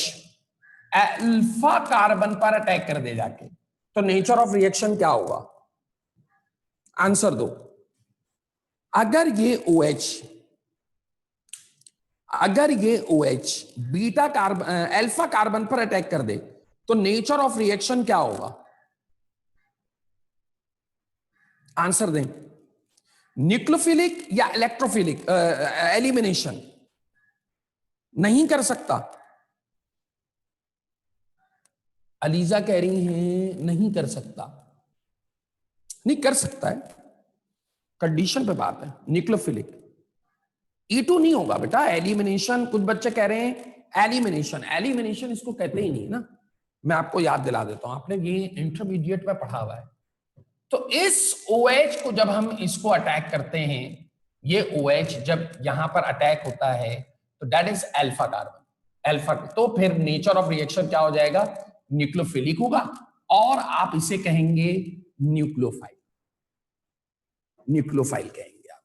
अल्फा कार्बन पर अटैक कर दे जाके, तो नेचर ऑफ रिएक्शन क्या होगा? आंसर दो। अगर ये OH beta carbon, alpha carbon पर अटैक कर दे, तो नेचर ऑफ रिएक्शन क्या होगा? आंसर दें। न्यूक्लियोफिलिक या इलेक्ट्रोफिलिक? एलिमिनेशन नहीं कर सकता। अलीजा कह रही है नहीं कर सकता। नहीं कर सकता है, कंडीशन पे बात है। न्यूक्लियोफिलिक E2 नहीं होगा बेटा। एलिमिनेशन, कुछ बच्चे कह रहे हैं एलिमिनेशन इसको कहते ही नहीं ना। मैं आपको याद दिला देता हूं, आपने ये इंटरमीडिएट में पढ़ा हुआ है। तो इस OH को जब हम इसको अटैक करते हैं, ये OH जब यहां पर अटैक होता है, तो that is alpha carbon. Alpha, तो फिर नेचर ऑफ रिएक्शन क्या हो जाएगा? न्यूक्लियोफिलिक होगा, और आप इसे कहेंगे न्यूक्लियोफाइल। न्यूक्लियोफाइल कहेंगे आप।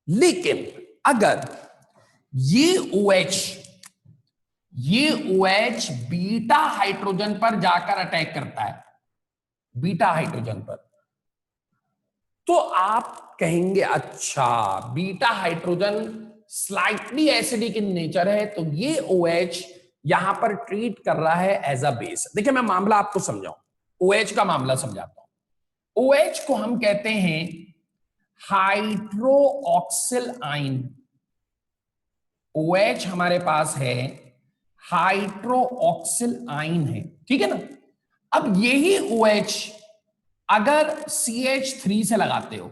लेकिन अगर ये OH बीटा हाइड्रोजन पर जाकर अटैक करता है, बीटा हाइड्रोजन पर, तो आप कहेंगे अच्छा, beta hydrogen slightly acidic in nature है, तो ये OH यहां पर ट्रीट कर रहा है एज अ बेस। देखिए, मैं मामला आपको समझाऊं, OH का मामला समझाता हूं। OH को हम कहते हैं हाइड्रोक्सिल आयन। OH हमारे पास है हाइड्रोक्सिल आयन है, ठीक है ना। अब यही OH अगर CH3 से लगाते हो,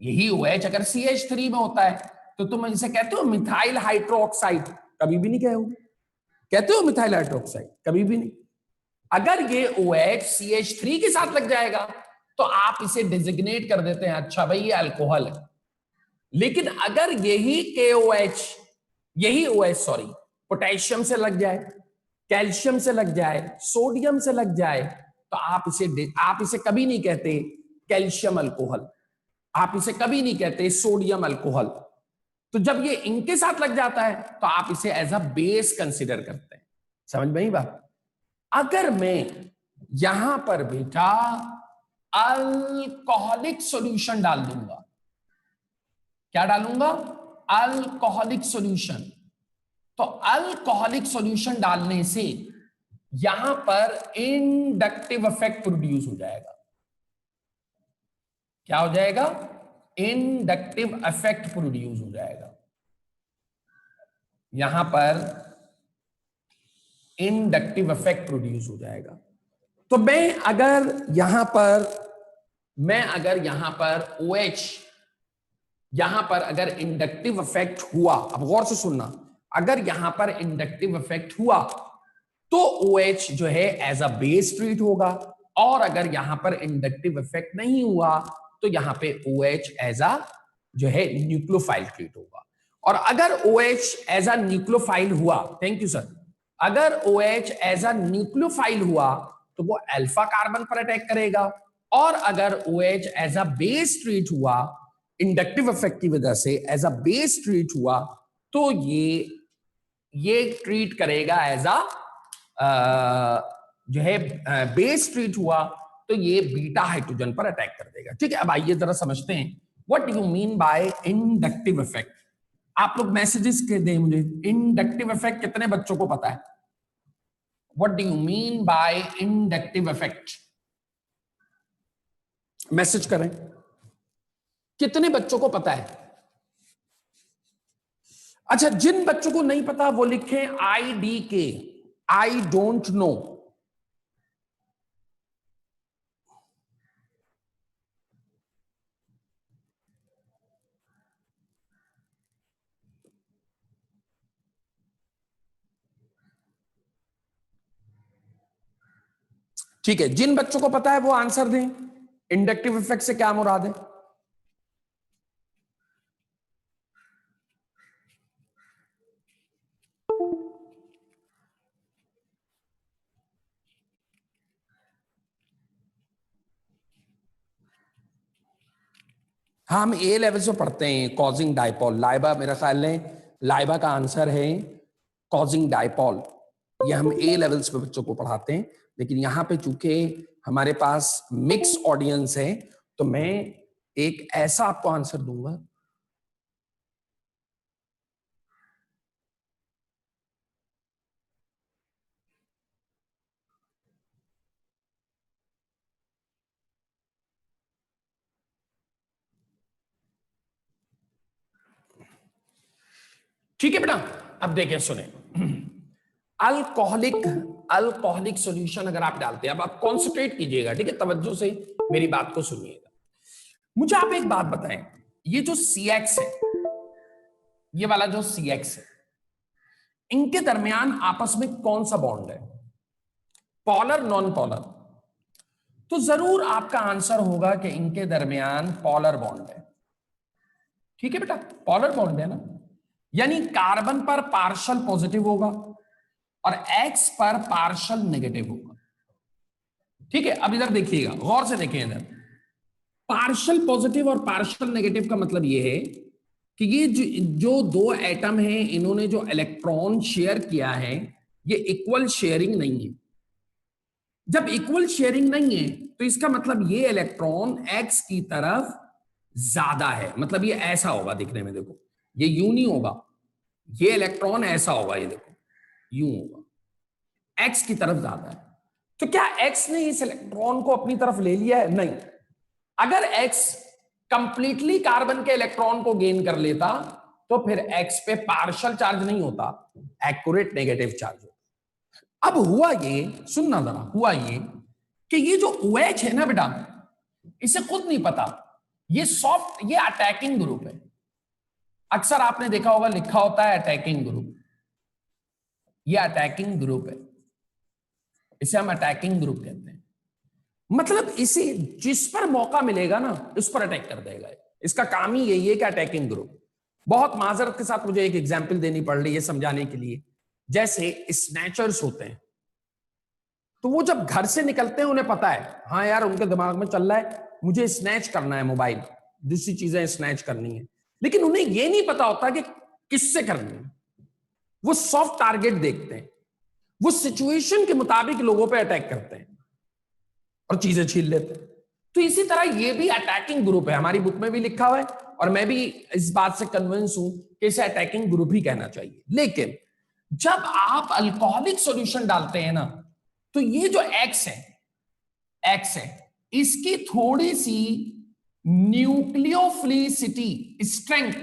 यही OH अगर CH3 में होता है, तो तुम इसे कहते हो मिथाइल हाइड्रोक्साइड? कभी भी नहीं कहोगे। कहते हो मिथाइल हाइड्रोक्साइड? कभी भी नहीं। अगर ये OH CH3 के साथ लग जाएगा, तो आप इसे डिजिग्नेट कर देते हैं, अच्छा भाई ये अल्कोहल है। लेकिन अगर यही OH पोटेशियम से लग जाए, कैल्शियम से लग जाए, सोडियम से लग जाए, तो आप इसे कभी नहीं कहते कैल्शियम अल्कोहल, आप इसे कभी नहीं कहते सोडियम अल्कोहल। तो जब ये इनके साथ लग जाता है, तो आप इसे एज अ बेस कंसीडर करते हैं। समझ में आई बात? अगर मैं यहां पर बेटा अल्कोहलिक सॉल्यूशन डाल दूंगा, क्या डालूंगा? Alcoholic solution. तो अल्कोहलिक सॉल्यूशन डालने से यहां पर इंडक्टिव इफेक्ट प्रोड्यूस हो जाएगा। क्या हो जाएगा? इंडक्टिव इफेक्ट प्रोड्यूस हो जाएगा। यहां पर इंडक्टिव इफेक्ट प्रोड्यूस हो जाएगा। तो मैं अगर यहां पर OH, यहां पर अगर इंडक्टिव इफेक्ट हुआ, अब गौर से सुनना, अगर यहां पर इंडक्टिव इफेक्ट हुआ तो OH जो है एज अ बेस ट्रीट होगा, और अगर यहां पर इंडक्टिव इफेक्ट नहीं हुआ तो यहां पे OH एज अ जो है न्यूक्लियोफाइल ट्रीट होगा। और अगर OH एज अ न्यूक्लियोफाइल हुआ, थैंक यू सर, अगर OH एज अ न्यूक्लियोफाइल हुआ तो वो अल्फा कार्बन पर अटैक करेगा, और अगर OH as a base treat हुआ, इंडक्टिव इफेक्ट की वजह से एज अ बेस ट्रीट हुआ, तो ये ये ट्रीट करेगा एज अ जो है बेस ट्रीट हुआ तो ये बीटा हाइड्रोजन पर अटैक कर देगा। ठीक है, अब आइए जरा समझते हैं what do you mean by inductive effect. आप लोग मैसेजेस के दें मुझे, इंडक्टिव इफेक्ट कितने बच्चों को पता है? What do you mean by inductive effect? Message करें, कितने बच्चों को पता है? अच्छा, जिन बच्चों को नहीं पता वो लिखें IDK, आई डोंट नो। ठीक है, जिन बच्चों को पता है वो आंसर दें, इंडक्टिव इफेक्ट से क्या मुराद है? हम ए लेवल से पढ़ते हैं कॉजिंग डाइपोल, लाइबा, मेरा ख्याल है लाइबा का आंसर है कॉजिंग डाइपोल। ये हम ए लेवल्स पे बच्चों को पढ़ाते हैं, लेकिन यहाँ पे चूंकि हमारे पास मिक्स ऑडियंस है तो मैं एक ऐसा आपको आंसर दूंगा। ठीक है बेटा, अब देखिए सुने, अल्कोहलिक सॉल्यूशन अगर आप डालते हैं, अब आप कॉन्सेंट्रेट कीजिएगा, ठीक है, तवज्जो से मेरी बात को सुनिएगा। मुझे आप एक बात बताएं, ये जो CX है, ये वाला जो CX है, इनके दरमियान आपस में कौन सा बॉन्ड है? Polar, non polar? तो जरूर आपका आंसर होगा कि इनके दरमियान पॉलर बॉन्ड है। ठीक है बेटा, पॉलर बॉन्ड है ना, यानी कार्बन पर पार्शियल पॉजिटिव होगा और X पर पार्शियल नेगेटिव होगा। ठीक है, अब इधर देखिएगा, गौर से देखिए इधर, पार्शियल पॉजिटिव और पार्शियल नेगेटिव का मतलब यह है कि ये जो दो एटम हैं, इन्होंने जो इलेक्ट्रॉन शेयर किया है, ये इक्वल शेयरिंग नहीं है। जब इक्वल शेयरिंग नहीं है तो इसका मतलब ये इलेक्ट्रॉन X की तरफ ज्यादा है, मतलब ये ऐसा होगा दिखने में, देखो ये यूं नहीं होगा, ये इलेक्ट्रॉन ऐसा होगा, ये देखो यूं होगा, X की तरफ ज्यादा है। तो क्या X ने इस इलेक्ट्रॉन को अपनी तरफ ले लिया है? नहीं। अगर X कंप्लीटली कार्बन के इलेक्ट्रॉन को गेन कर लेता तो फिर X पे पार्शियल चार्ज नहीं होता, एक्यूरेट नेगेटिव चार्ज होता। अब हुआ ये, सुनना जरा, हुआ ये कि ये जो OH है ना बेटा, इसे खुद नहीं पता, ये सॉफ्ट, ये अटैकिंग ग्रुप है। अक्सर आपने देखा होगा लिखा होता है अटैकिंग ग्रुप, ये अटैकिंग ग्रुप है, इसे हम अटैकिंग ग्रुप कहते हैं। मतलब इसे जिस पर मौका मिलेगा ना उस पर अटैक कर देगा, इसका काम ही यही है कि अटैकिंग ग्रुप। बहुत माजरत के साथ मुझे एक एग्जांपल देनी पड़ रही है समझाने के लिए। जैसे स्नैचर्स होते हैं, तो वो जब घर से निकलते हैं उन्हें पता है, हाँ यार उनके दिमाग में चल रहा है मुझे स्नैच करना है मोबाइल, दूसरी चीजें स्नैच करनी है, लेकिन उन्हें यह नहीं पता होता कि किससे करनी है। वो सॉफ्ट टारगेट देखते हैं, वो सिचुएशन के मुताबिक लोगों पे अटैक करते हैं और चीजें छीन लेते हैं। तो इसी तरह ये भी अटैकिंग ग्रुप है, हमारी बुक में भी लिखा हुआ है और मैं भी इस बात से कन्विंस हूं कि इसे अटैकिंग ग्रुप ही कहना चाहिए। लेकिन जब आप अल्कोहलिक सॉल्यूशन डालते हैं ना, तो ये जो X है, इसकी थोड़ी सी न्यूक्लियोफिलिसिटी स्ट्रेंथ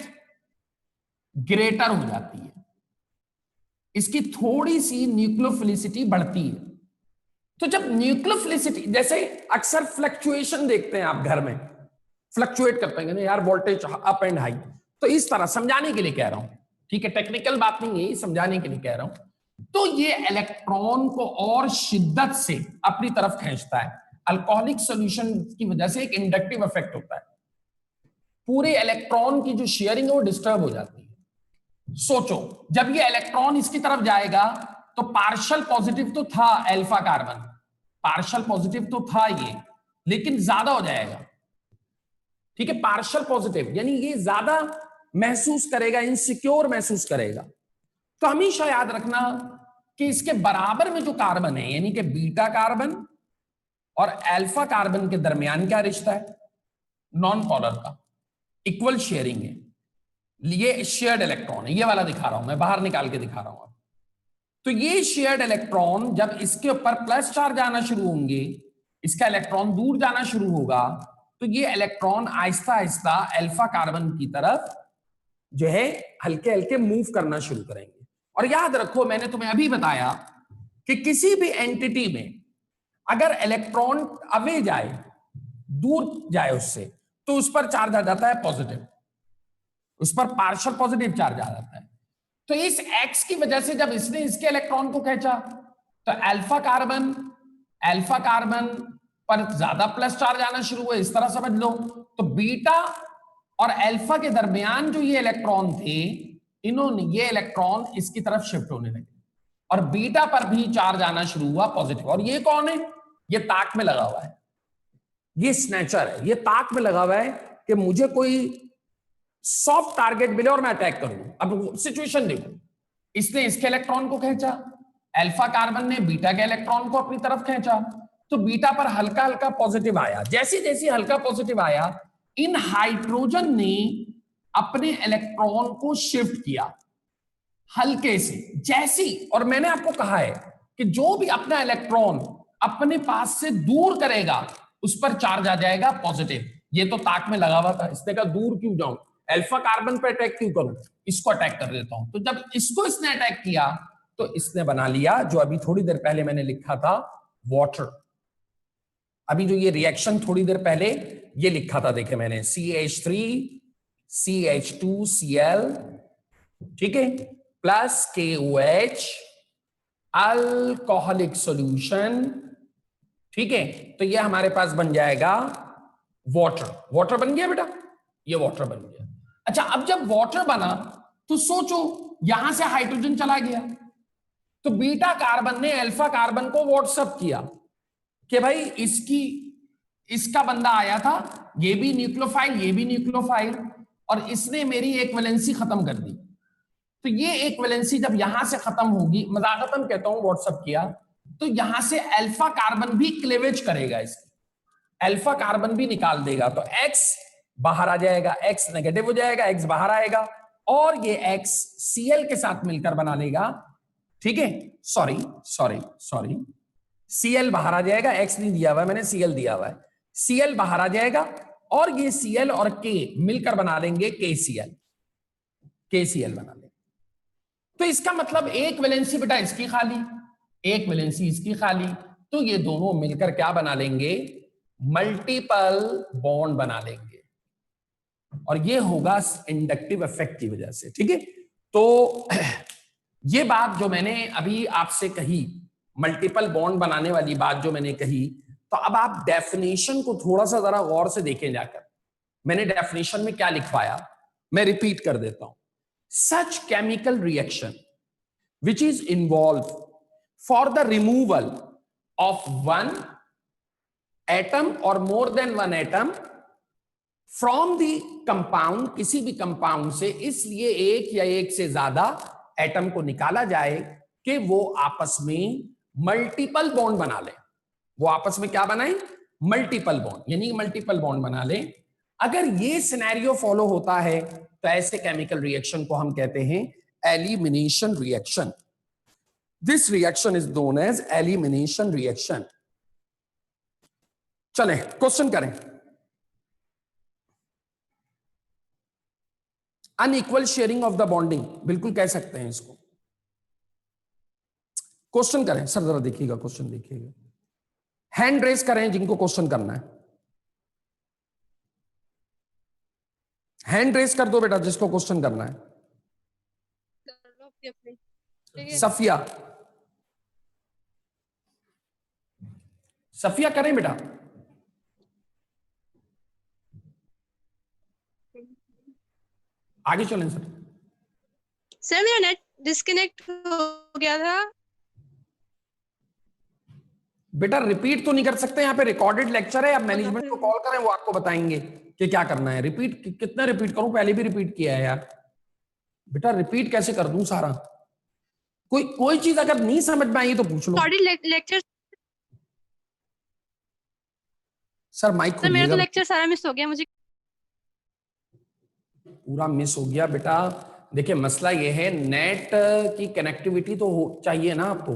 ग्रेटर हो जाती है, इसकी थोड़ी सी न्यूक्लियोफिलिसिटी बढ़ती है। तो जब न्यूक्लियोफिलिसिटी, जैसे अक्सर फ्लक्चुएशन देखते हैं आप घर में, फ्लक्चुएट करते हैं ना यार, वोल्टेज अप एंड हाई, तो इस तरह समझाने के लिए कह रहा हूं, ठीक है, टेक्निकल बात नहीं है, समझाने के लिए कह रहा हूं। तो ये इलेक्ट्रॉन को और शिद्दत से अपनी तरफ खींचता है। अल्कोहलिक सॉल्यूशन की वजह से एक इंडक्टिव इफेक्ट होता है, पूरे इलेक्ट्रॉन की जो शेयरिंग है वो डिस्टर्ब हो जाती है। सोचो जब ये इलेक्ट्रॉन इसकी तरफ जाएगा तो पार्शियल पॉजिटिव तो था अल्फा कार्बन, पार्शियल पॉजिटिव तो था ये, लेकिन ज्यादा हो जाएगा। ठीक है, पार्शियल पॉजिटिव यानी ये ज्यादा महसूस करेगा, इनसिक्योर महसूस करेगा। तो हमेशा याद रखना कि इसके बराबर में जो कार्बन है, यानी कि बीटा कार्बन और अल्फा कार्बन के दरमियान क्या रिश्ता है? नॉन पोलर का, इक्वल शेयरिंग है। ये शेयर्ड इलेक्ट्रॉन है, ये वाला दिखा रहा हूं मैं, बाहर निकाल के दिखा रहा हूं। तो ये शेयर्ड इलेक्ट्रॉन जब इसके ऊपर प्लस चार्ज आना शुरू होंगे, इसका इलेक्ट्रॉन दूर जाना शुरू होगा, तो ये electron Aahista Aahista alpha carbon की तरफ जो है हल्के हल्के मूव करना शुरू करेंगे। और याद रखो, मैंने तुम्हें अभी बताया कि किसी भी एंटिटी में अगर इलेक्ट्रॉन अवे जाए, दूर जाए उससे, तो उस पर चार्ज आ जाता है पॉजिटिव, उस पर पार्शियल पॉजिटिव चार्ज आ जाता है। तो इस एक्स की वजह से जब इसने इसके इलेक्ट्रॉन को खींचा, तो अल्फा कार्बन पर ज्यादा प्लस चार्ज आना शुरू हुआ, इस तरह समझ लो। तो बीटा और अल्फा के दरमियान जो ये इलेक्ट्रॉन थे, इन्होंने ये इलेक्ट्रॉन इसकी तरफ शिफ्ट होने लगे और बीटा पर भी चार्ज आना शुरू हुआ पॉजिटिव। और ये कौन है? ये ताक में लगा हुआ है, ये स्नैचर है, ये ताक में लगा हुआ है कि मुझे कोई सॉफ्ट टारगेट मिले और मैं अटैक करूं। अब सिचुएशन देखो, इसने इसके इलेक्ट्रॉन को खींचा, अल्फा कार्बन ने बीटा के इलेक्ट्रॉन को अपनी तरफ खींचा, तो बीटा पर हल्का हल्का पॉजिटिव आया। जैसे जैसे हल्का पॉजिटिव आया, इन हाइड्रोजन ने अपने इलेक्ट्रॉन को शिफ्ट किया हल्के से, जैसी। और मैंने आपको कहा है कि जो भी अपना इलेक्ट्रॉन अपने पास से दूर करेगा, उस पर चार्ज आ जाएगा पॉजिटिव। ये तो ताक में लगा हुआ था, इसने कहा दूर क्यों जाऊं, अल्फा कार्बन पर अटैक क्यों करूं, इसको अटैक कर देता हूं। तो जब इसको इसने अटैक किया, तो इसने बना लिया जो अभी थोड़ी देर पहले मैंने लिखा था, वाटर। अभी जो ये रिएक्शन थोड़ी देर पहले ये लिखा था, देखे मैंने, CH3 CH2Cl, ठीक है, प्लस KOH, अल्कोहलिक सॉल्यूशन, ठीक है। तो ये हमारे पास बन जाएगा वाटर। वाटर बन गया बेटा, ये वाटर बन गया। अच्छा, अब जब वाटर बना तो सोचो, यहां से हाइड्रोजन चला गया, तो बीटा कार्बन ने अल्फा कार्बन को व्हाट्सएप किया कि भाई इसका बंदा आया था, ये भी न्यूक्लियोफाइल, ये भी न्यूक्लियोफाइल, और इसने मेरी एक वैलेंसी खत्म कर दी। तो ये एक वैलेंसी जब यहां से खत्म होगी, मजाकतन कहता हूं व्हाट्सएप किया, तो यहां से अल्फा कार्बन भी क्लेवेज करेगा, इसकी अल्फा कार्बन भी निकाल देगा। तो X बाहर आ जाएगा, X नेगेटिव हो जाएगा, X बाहर आएगा, और ये X Cl के साथ मिलकर बना लेगा, ठीक है। सॉरी, Cl बाहर आ जाएगा, X नहीं दिया हुआ है मैंने, Cl दिया हुआ है। Cl बाहर आ जाएगा और ये Cl और K मिलकर बना लेंगे KCl बना लेंगे। तो इसका मतलब एक वैलेंसी बेटा इसकी खाली, एक वैलेंसी इसकी खाली, तो ये दोनों मिलकर क्या बना लेंगे? मल्टीपल बॉन्ड बना लेंगे, और ये होगा इंडक्टिव इफेक्ट की वजह से, ठीक है। तो ये बात जो मैंने अभी आपसे कही, मल्टीपल बॉन्ड बनाने वाली बात जो मैंने कही, तो अब आप डेफिनेशन को थोड़ा सा जरा गौर से देखें जाकर। मैंने डेफिनेशन में क्या लिखवाया, मैं रिपीट कर देता हूं। Such chemical reaction which is involve for the removal of one atom और more than one atom from the compound, किसी भी कंपाउंड से, इसलिए एक या एक से ज्यादा एटम को निकाला जाए कि वो आपस में मल्टीपल बॉन्ड बना ले। वो आपस में क्या बनाए? मल्टीपल बॉन्ड, यानी मल्टीपल बॉन्ड बना ले। अगर ये सिनेरियो फॉलो होता है तो ऐसे केमिकल रिएक्शन को हम कहते हैं elimination reaction. This reaction is known as elimination reaction. चले क्वेश्चन करें। Unequal sharing of the bonding, बिल्कुल कह सकते हैं इसको। क्वेश्चन करें सर, जरा देखिएगा, क्वेश्चन देखिएगा, हैंड रेज करें जिनको क्वेश्चन करना है। हैंड रेज कर दो बेटा जिसको क्वेश्चन करना है। सफिया करें बेटा। आगे चलें सर। सर मेरा नेट डिस्कनेक्ट हो गया था। बेटा रिपीट तो नहीं कर सकते, यहाँ पे रिकॉर्डेड लेक्चर है। अब मैनेजमेंट को कॉल करें, वो आपको बताएंगे कि क्या करना है। रिपीट कितना रिपीट करूं? पहले भी रिपीट किया है यार। बेटा रिपीट कैसे कर दूं सारा? कोई चीज अगर नहीं समझ में आई तो पूछ लो। Sorry lecture sir mic sir, मेरा तो खोलिएगा। लेक्चर सारा मिस हो गया मुझे। पूरा मिस हो गया बेटा। देखिए मसला ये है, नेट की कनेक्टिविटी तो चाहिए ना आपको,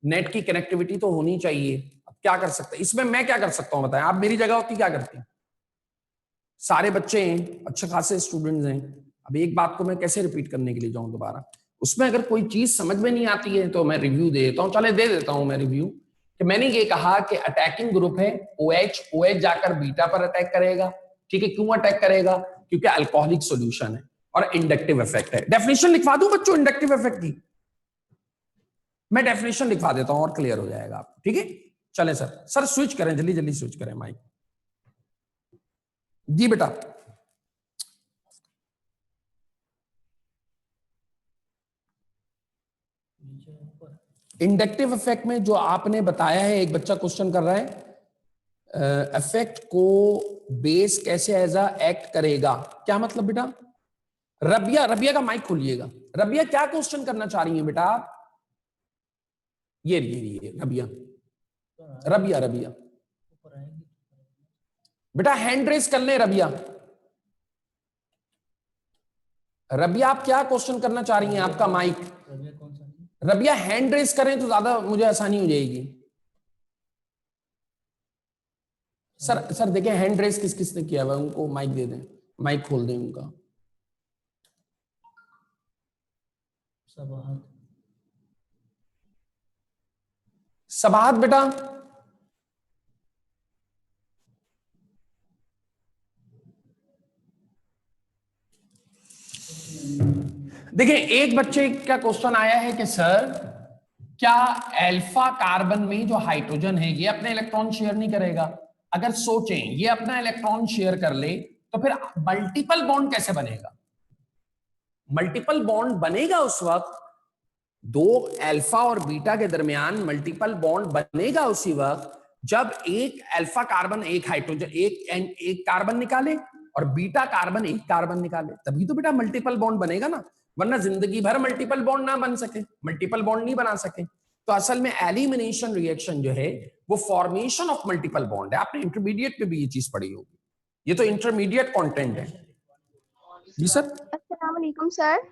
नेट की कनेक्टिविटी तो होनी चाहिए। अब क्या कर सकते हैं इसमें, मैं क्या कर सकता हूं बताएं, आप मेरी जगह होती क्या करते? सारे बच्चे हैं, अच्छे खासे स्टूडेंट्स हैं, अब एक बात को मैं कैसे रिपीट करने के लिए जाऊं दोबारा? उसमें अगर कोई चीज समझ में नहीं आती है तो मैं रिव्यू दे देता हूं, चले दे देता हूं मैं रिव्यू, कि मैंने ये कहा कि अटैकिंग ग्रुप है OH जाकर बीटा पर अटैक करेगा। ठीक है, क्यों अटैक करेगा? क्योंकि अल्कोहलिक सॉल्यूशन है और इंडक्टिव इफेक्ट है। डेफिनेशन लिखवा दूं बच्चों इंडक्टिव इफेक्ट की? मैं डेफिनेशन लिखवा देता हूं और क्लियर हो जाएगा आपको। ठीक है, चलें सर स्विच करें, जल्दी जल्दी स्विच करें माइक। जी बेटा, इंडक्टिव इफेक्ट में जो आपने बताया है, एक बच्चा क्वेश्चन कर रहा है इफेक्ट को बेस कैसे एज अ एक्ट करेगा, क्या मतलब बेटा? रबिया का माइक खोलिएगा। रबिया क्या क्वेश्चन करना चाह रही है बेटा आप? ये रबिया बेटा हैंड रेस कर ले। रबिया आप क्या क्वेश्चन करना चाह रही हैं? आपका माइक, रबिया हैंड रेस करें तो ज्यादा मुझे आसानी हो जाएगी। सर देखिए हैंड रेस किस किस ने किया हुआ, उनको माइक दे दें, माइक खोल दें उनका। सबाहत बेटा, देखिए एक बच्चे का क्वेश्चन आया है कि सर क्या अल्फा कार्बन में जो हाइड्रोजन है ये अपने इलेक्ट्रॉन शेयर नहीं करेगा? अगर सोचें ये अपना इलेक्ट्रॉन शेयर कर ले तो फिर मल्टीपल बॉन्ड कैसे बनेगा? मल्टीपल बॉन्ड बनेगा उस वक्त, दो अल्फा और बीटा के दरमियान मल्टीपल बॉन्ड बनेगा उसी वक्त जब एक अल्फा कार्बन एक हाइड्रोजन एक कार्बन निकाले और बीटा कार्बन एक कार्बन निकाले, तभी तो बेटा मल्टीपल बॉन्ड बनेगा ना, वरना जिंदगी भर मल्टीपल बॉन्ड ना बन सके, मल्टीपल बॉन्ड नहीं बना सके। तो असल में एलिमिनेशन रिएक्शन जो है वो फॉर्मेशन ऑफ मल्टीपल बॉन्ड है। आपने इंटरमीडिएट में भी ये चीज पढ़ी होगी, ये तो इंटरमीडिएट कंटेंट है। जी सर। अस्सलाम वालेकुम सर।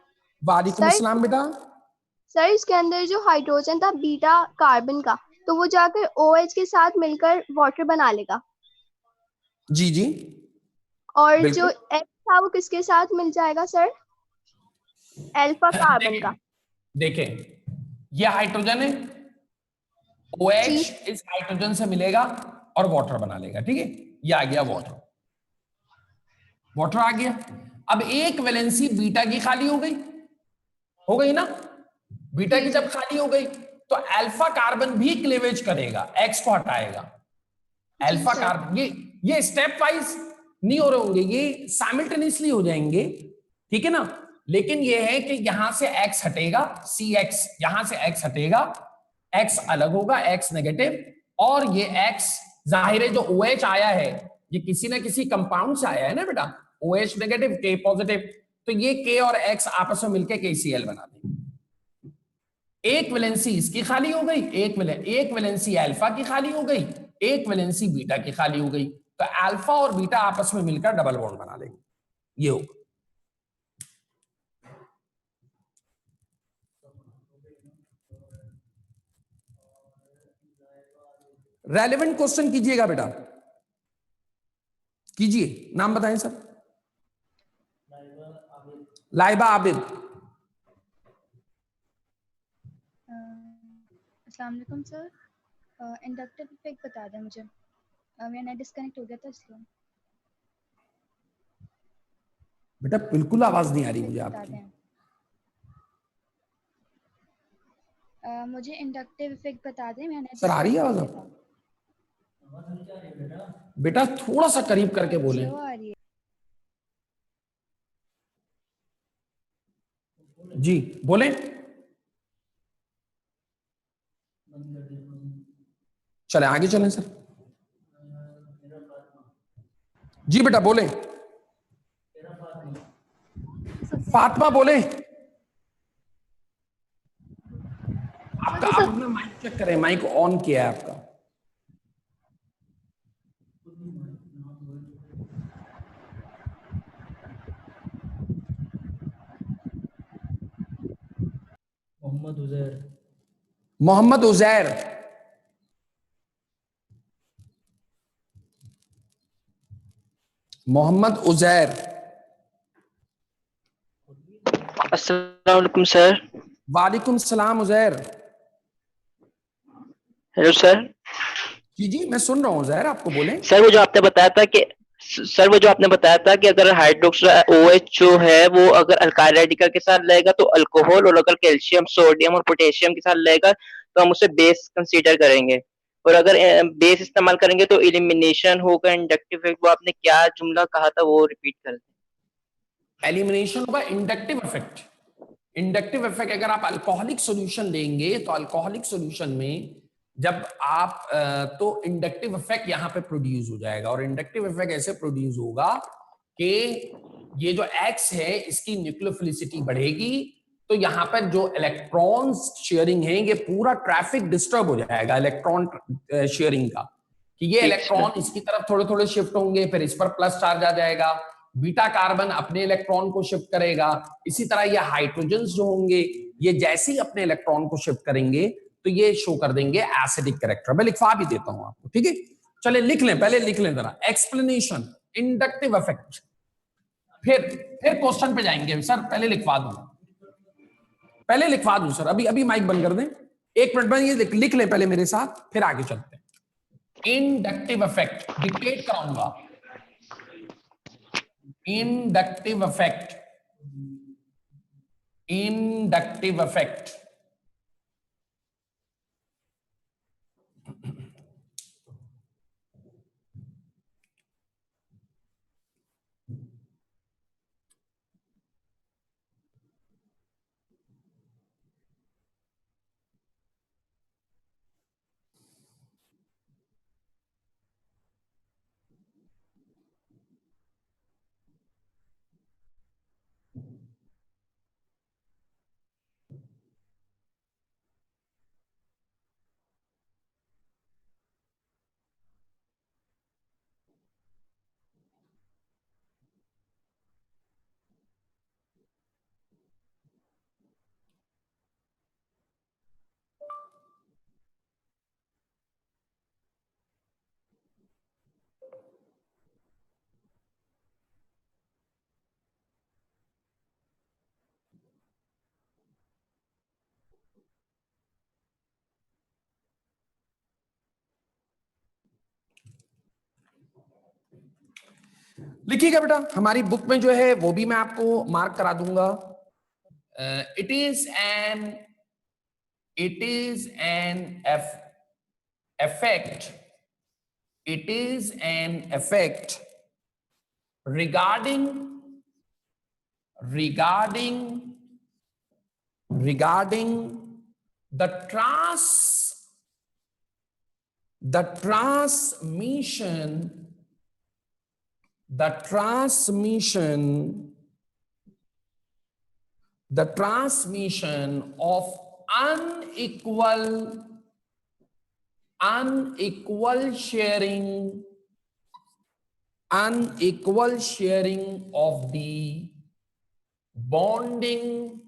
वालेकुम अस्सलाम बेटा। सर इसके अंदर जो हाइड्रोजन था बीटा कार्बन का, तो वो जाकर OH के साथ मिलकर वाटर बना लेगा। जी जी। और जो X था वो किसके साथ मिल जाएगा सर? अल्फा कार्बन का। देखें ये हाइड्रोजन है, OH इस हाइड्रोजन से मिलेगा और वाटर बना लेगा। ठीक है, ये आ गया वाटर आ गया। अब एक वैलेंसी बीटा की खाली हो गई ना, बीटा की जब खाली हो गई तो अल्फा कार्बन भी क्लीवेज करेगा, X को हटाएगा। अल्फा कार्बन ये स्टेप वाइज नहीं हो रहे होंगे, ये साइमल्टेनियसली हो जाएंगे, ठीक है ना। लेकिन ये है कि यहां से X हटेगा, CX यहां से X हटेगा, X अलग होगा, X नेगेटिव, और ये X जाहिर है जो OH आया है ये किसी ना किसी कंपाउंड से आया है ना बेटा, OH नेगेटिव K पॉजिटिव, तो ये K और X आपस में मिलकर KCl बना देंगे। एक वैलेंसी इसकी खाली हो गई, एक वैलेंसी अल्फा की खाली हो गई, एक वैलेंसी बीटा की खाली हो गई, तो अल्फा और बीटा आपस में मिलकर डबल बॉन्ड बना लेंगे। ये होगा। रेलेवेंट क्वेश्चन कीजिएगा बेटा, कीजिए, नाम बताएं सर। लाइबा आबिद। अस्सलाम वालेकुम सर। इंडक्टिव इफेक्ट बता दें मुझे, मेरा नेट डिस्कनेक्ट हो गया था इसलिए। बेटा बिल्कुल आवाज नहीं आ रही मुझे आपकी। मुझे इंडक्टिव इफेक्ट बता दें, मेरा नेट सर आ रही है आवाज आपको? बेटा थोड़ा सा करीब करके बोलें। जी बोलें। चले आगे चलें सर। जी बेटा बोलें। फातिमा बोलें। आपका आप अपना माइक चेक करें, माइक ऑन किया है आपका? मोहम्मद उजैर। मोहम्मद उजैर। मोहम्मद उजैर। अस्सलाम वालेकुम सर। वालेकुम सलाम उजैर। Hello sir. जी जी मैं सुन रहा हूँ उजैर, आपको बोलें। सर वो जो आपने बताया था कि अगर हाइड्रोक्सी OH जो है वो अगर अल्काइल रेडिकल के साथ लगेगा तो अल्कोहल, और अगर कैल्शियम, सोडियम और पोटेशियम के साथ लगेगा तो हम उसे बेस कंसीडर करेंगे, और अगर बेस इस्तेमाल करेंगे तो एलिमिनेशन होगा, इंडक्टिव इफेक्ट। वो आपने क्या जुमला कहा था वो रिपीट कर दें। एलिमिनेशन होगा इंडक्टिव इफेक्ट। इंडक्टिव इफेक्ट अगर आप अल्कोहलिक सॉल्यूशन लेंगे तो अल्कोहलिक सॉल्यूशन में जब आप तो इंडक्टिव इफेक्ट यहां पे प्रोड्यूस हो जाएगा, और इंडक्टिव इफेक्ट ऐसे प्रोड्यूस होगा कि ये जो X है इसकी न्यूक्लियोफिलिसिटी बढ़ेगी, तो यहां पर जो इलेक्ट्रॉन्स शेयरिंग है ये पूरा ट्रैफिक डिस्टर्ब हो जाएगा इलेक्ट्रॉन शेयरिंग का, कि ये इलेक्ट्रॉन इसकी तरफ थोड़े थोड़े शिफ्ट होंगे, फिर इस पर प्लस चार्ज आ जाएगा, बीटा कार्बन अपने इलेक्ट्रॉन को शिफ्ट करेगा, इसी तरह ये हाइड्रोजन्स जो होंगे ये जैसे ही अपने इलेक्ट्रॉन को शिफ्ट करेंगे तो ये शो कर देंगे एसिडिक कैरेक्टर। मैं लिखवा भी देता हूं आपको, ठीक है? चले लिख लें, पहले लिख लें जरा एक्सप्लेनेशन इंडक्टिव इफेक्ट, फिर क्वेश्चन पे जाएंगे। सर पहले लिखवा दूं सर, अभी माइक बंद कर दें, एक मिनट में ये लिख लें पहले मेरे साथ, फिर आगे चलते हैं। इंडक्टिव इफेक्ट डिक्टेट कराऊंगा। इंडक्टिव इफेक्ट, इंडक्टिव इफेक्ट लिखिएगा बेटा, हमारी बुक में जो है वो भी मैं आपको मार्क करा दूंगा। It is an effect, it is an effect regarding the transmission of unequal sharing of the bonding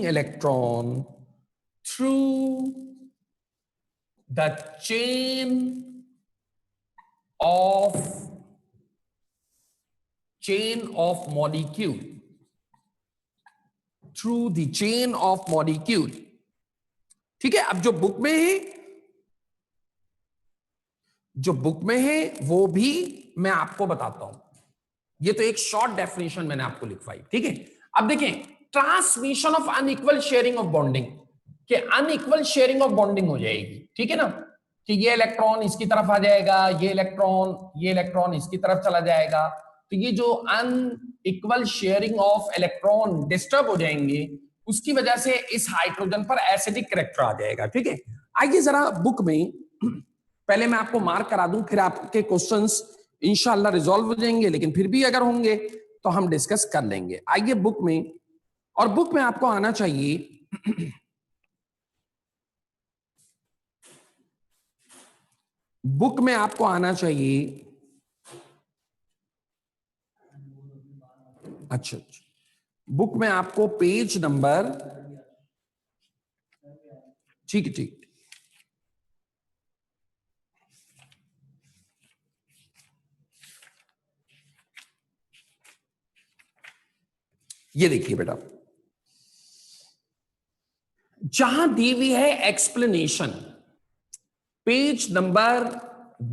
electron through the chain of molecule, ठीक है? अब जो बुक में है वो भी मैं आपको बताता हूं। ये तो एक शॉर्ट डेफिनेशन मैंने आपको लिखवाई, ठीक है? अब देखें, transmission of unequal sharing of bonding, कि अनइक्वल शेयरिंग ऑफ बॉन्डिंग हो जाएगी, ठीक है ना? कि ये इलेक्ट्रॉन इसकी तरफ आ जाएगा, ये इलेक्ट्रॉन इसकी तरफ चला जाएगा, तो ये जो unequal sharing of electron disturb हो जाएंगे, उसकी वजह से इस हाइड्रोजन पर एसिडिक कैरेक्टर आ जाएगा, ठीक है? आइए जरा बुक में पहले मैं आपको मार्क करा दूं, फिर आपके क्वेश्चंस इंशाल्लाह रिजॉल्व हो जाएंगे, लेकिन फिर भी अगर होंगे तो हम डिस्कस कर लेंगे। आइए बुक में, और बुक में आपको आना चाहिए बुक में आपको आना चाहिए, अच्छा, बुक में आपको पेज नंबर, ठीक है, ठीक, ये देखिए बेटा, जहां दी हुई है एक्सप्लेनेशन, पेज नंबर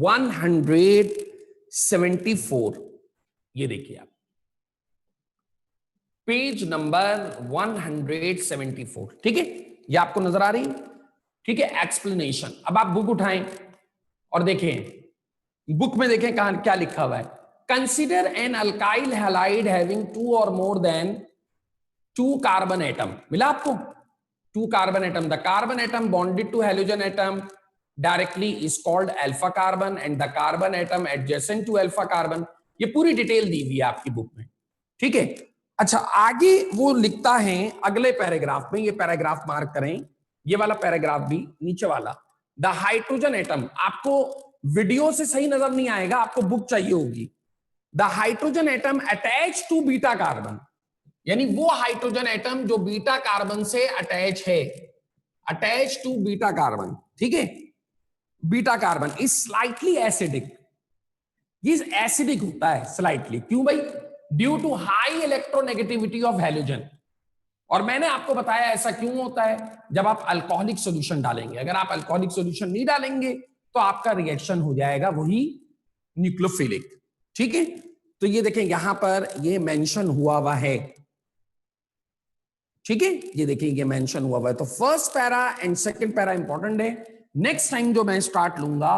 174, ये देखिए आप, पेज नंबर 174, ठीक है, ये आपको नजर आ रही है, ठीक है, एक्सप्लेनेशन। अब आप बुक उठाएं और देखें, बुक में देखें कहां क्या लिखा हुआ है। Consider N alkyl halide having 2 और मोर देन 2 कार्बन एटम, मिला आपको 2 carbon atom, the carbon atom bonded to halogen atom directly is called alpha carbon and the carbon atom adjacent to alpha carbon. ये पूरी detail दी हुई है आपकी book में, ठीक है। अच्छा, आगे वो लिखता है अगले पैराग्राफ में, ये पैराग्राफ मार्क करें, ये वाला पैराग्राफ भी, नीचे वाला, द हाइड्रोजन एटम, आपको वीडियो से सही नजर नहीं आएगा, आपको बुक चाहिए होगी। The hydrogen atom attach to beta carbon, यानी वो हाइड्रोजन एटम जो बीटा कार्बन से अटैच है, अटैच टू बीटा कार्बन, ठीक है, beta carbon is slightly acidic, ये एसिडिक होता है स्लाइटली, क्यों भाई? Due to high electronegativity of halogen. और मैंने आपको बताया ऐसा क्यों होता है, जब आप अल्कोहलिक सॉल्यूशन डालेंगे, अगर आप अल्कोहलिक सॉल्यूशन नहीं डालेंगे तो आपका रिएक्शन हो जाएगा वही न्यूक्लियोफिलिक, ठीक है। तो ये देखें यहां पर ये मेंशन हुआ है, ठीक है, ये देखिए ये मेंशन हुआ है। तो first para and second para important है। नेक्स्ट टाइम जो मैं स्टार्ट लूंगा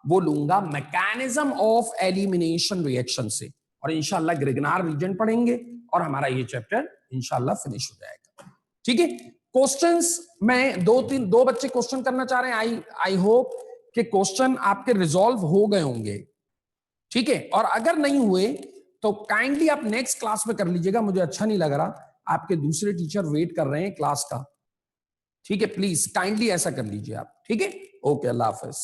वो लूंगा मैकेनिज्म ऑफ एलिमिनेशन रिएक्शन से, और इंशाल्लाह ग्रिगनार रीजन पढ़ेंगे और हमारा ये चैप्टर इंशाल्लाह फिनिश हो जाएगा, ठीक है। क्वेश्चंस मैं दो बच्चे क्वेश्चन करना चाह रहे हैं, आई होप कि क्वेश्चन आपके रिजॉल्व हो गए होंगे, ठीक है। और अगर नहीं हुए तो काइंडली आप नेक्स्ट क्लास में कर लीजिएगा, मुझे अच्छा नहीं लग रहा, आपके दूसरे टीचर वेट कर रहे हैं क्लास का, ठीक है, प्लीज काइंडली ऐसा कर लीजिए आप, ठीक है। ओके, अल्लाह हाफिज।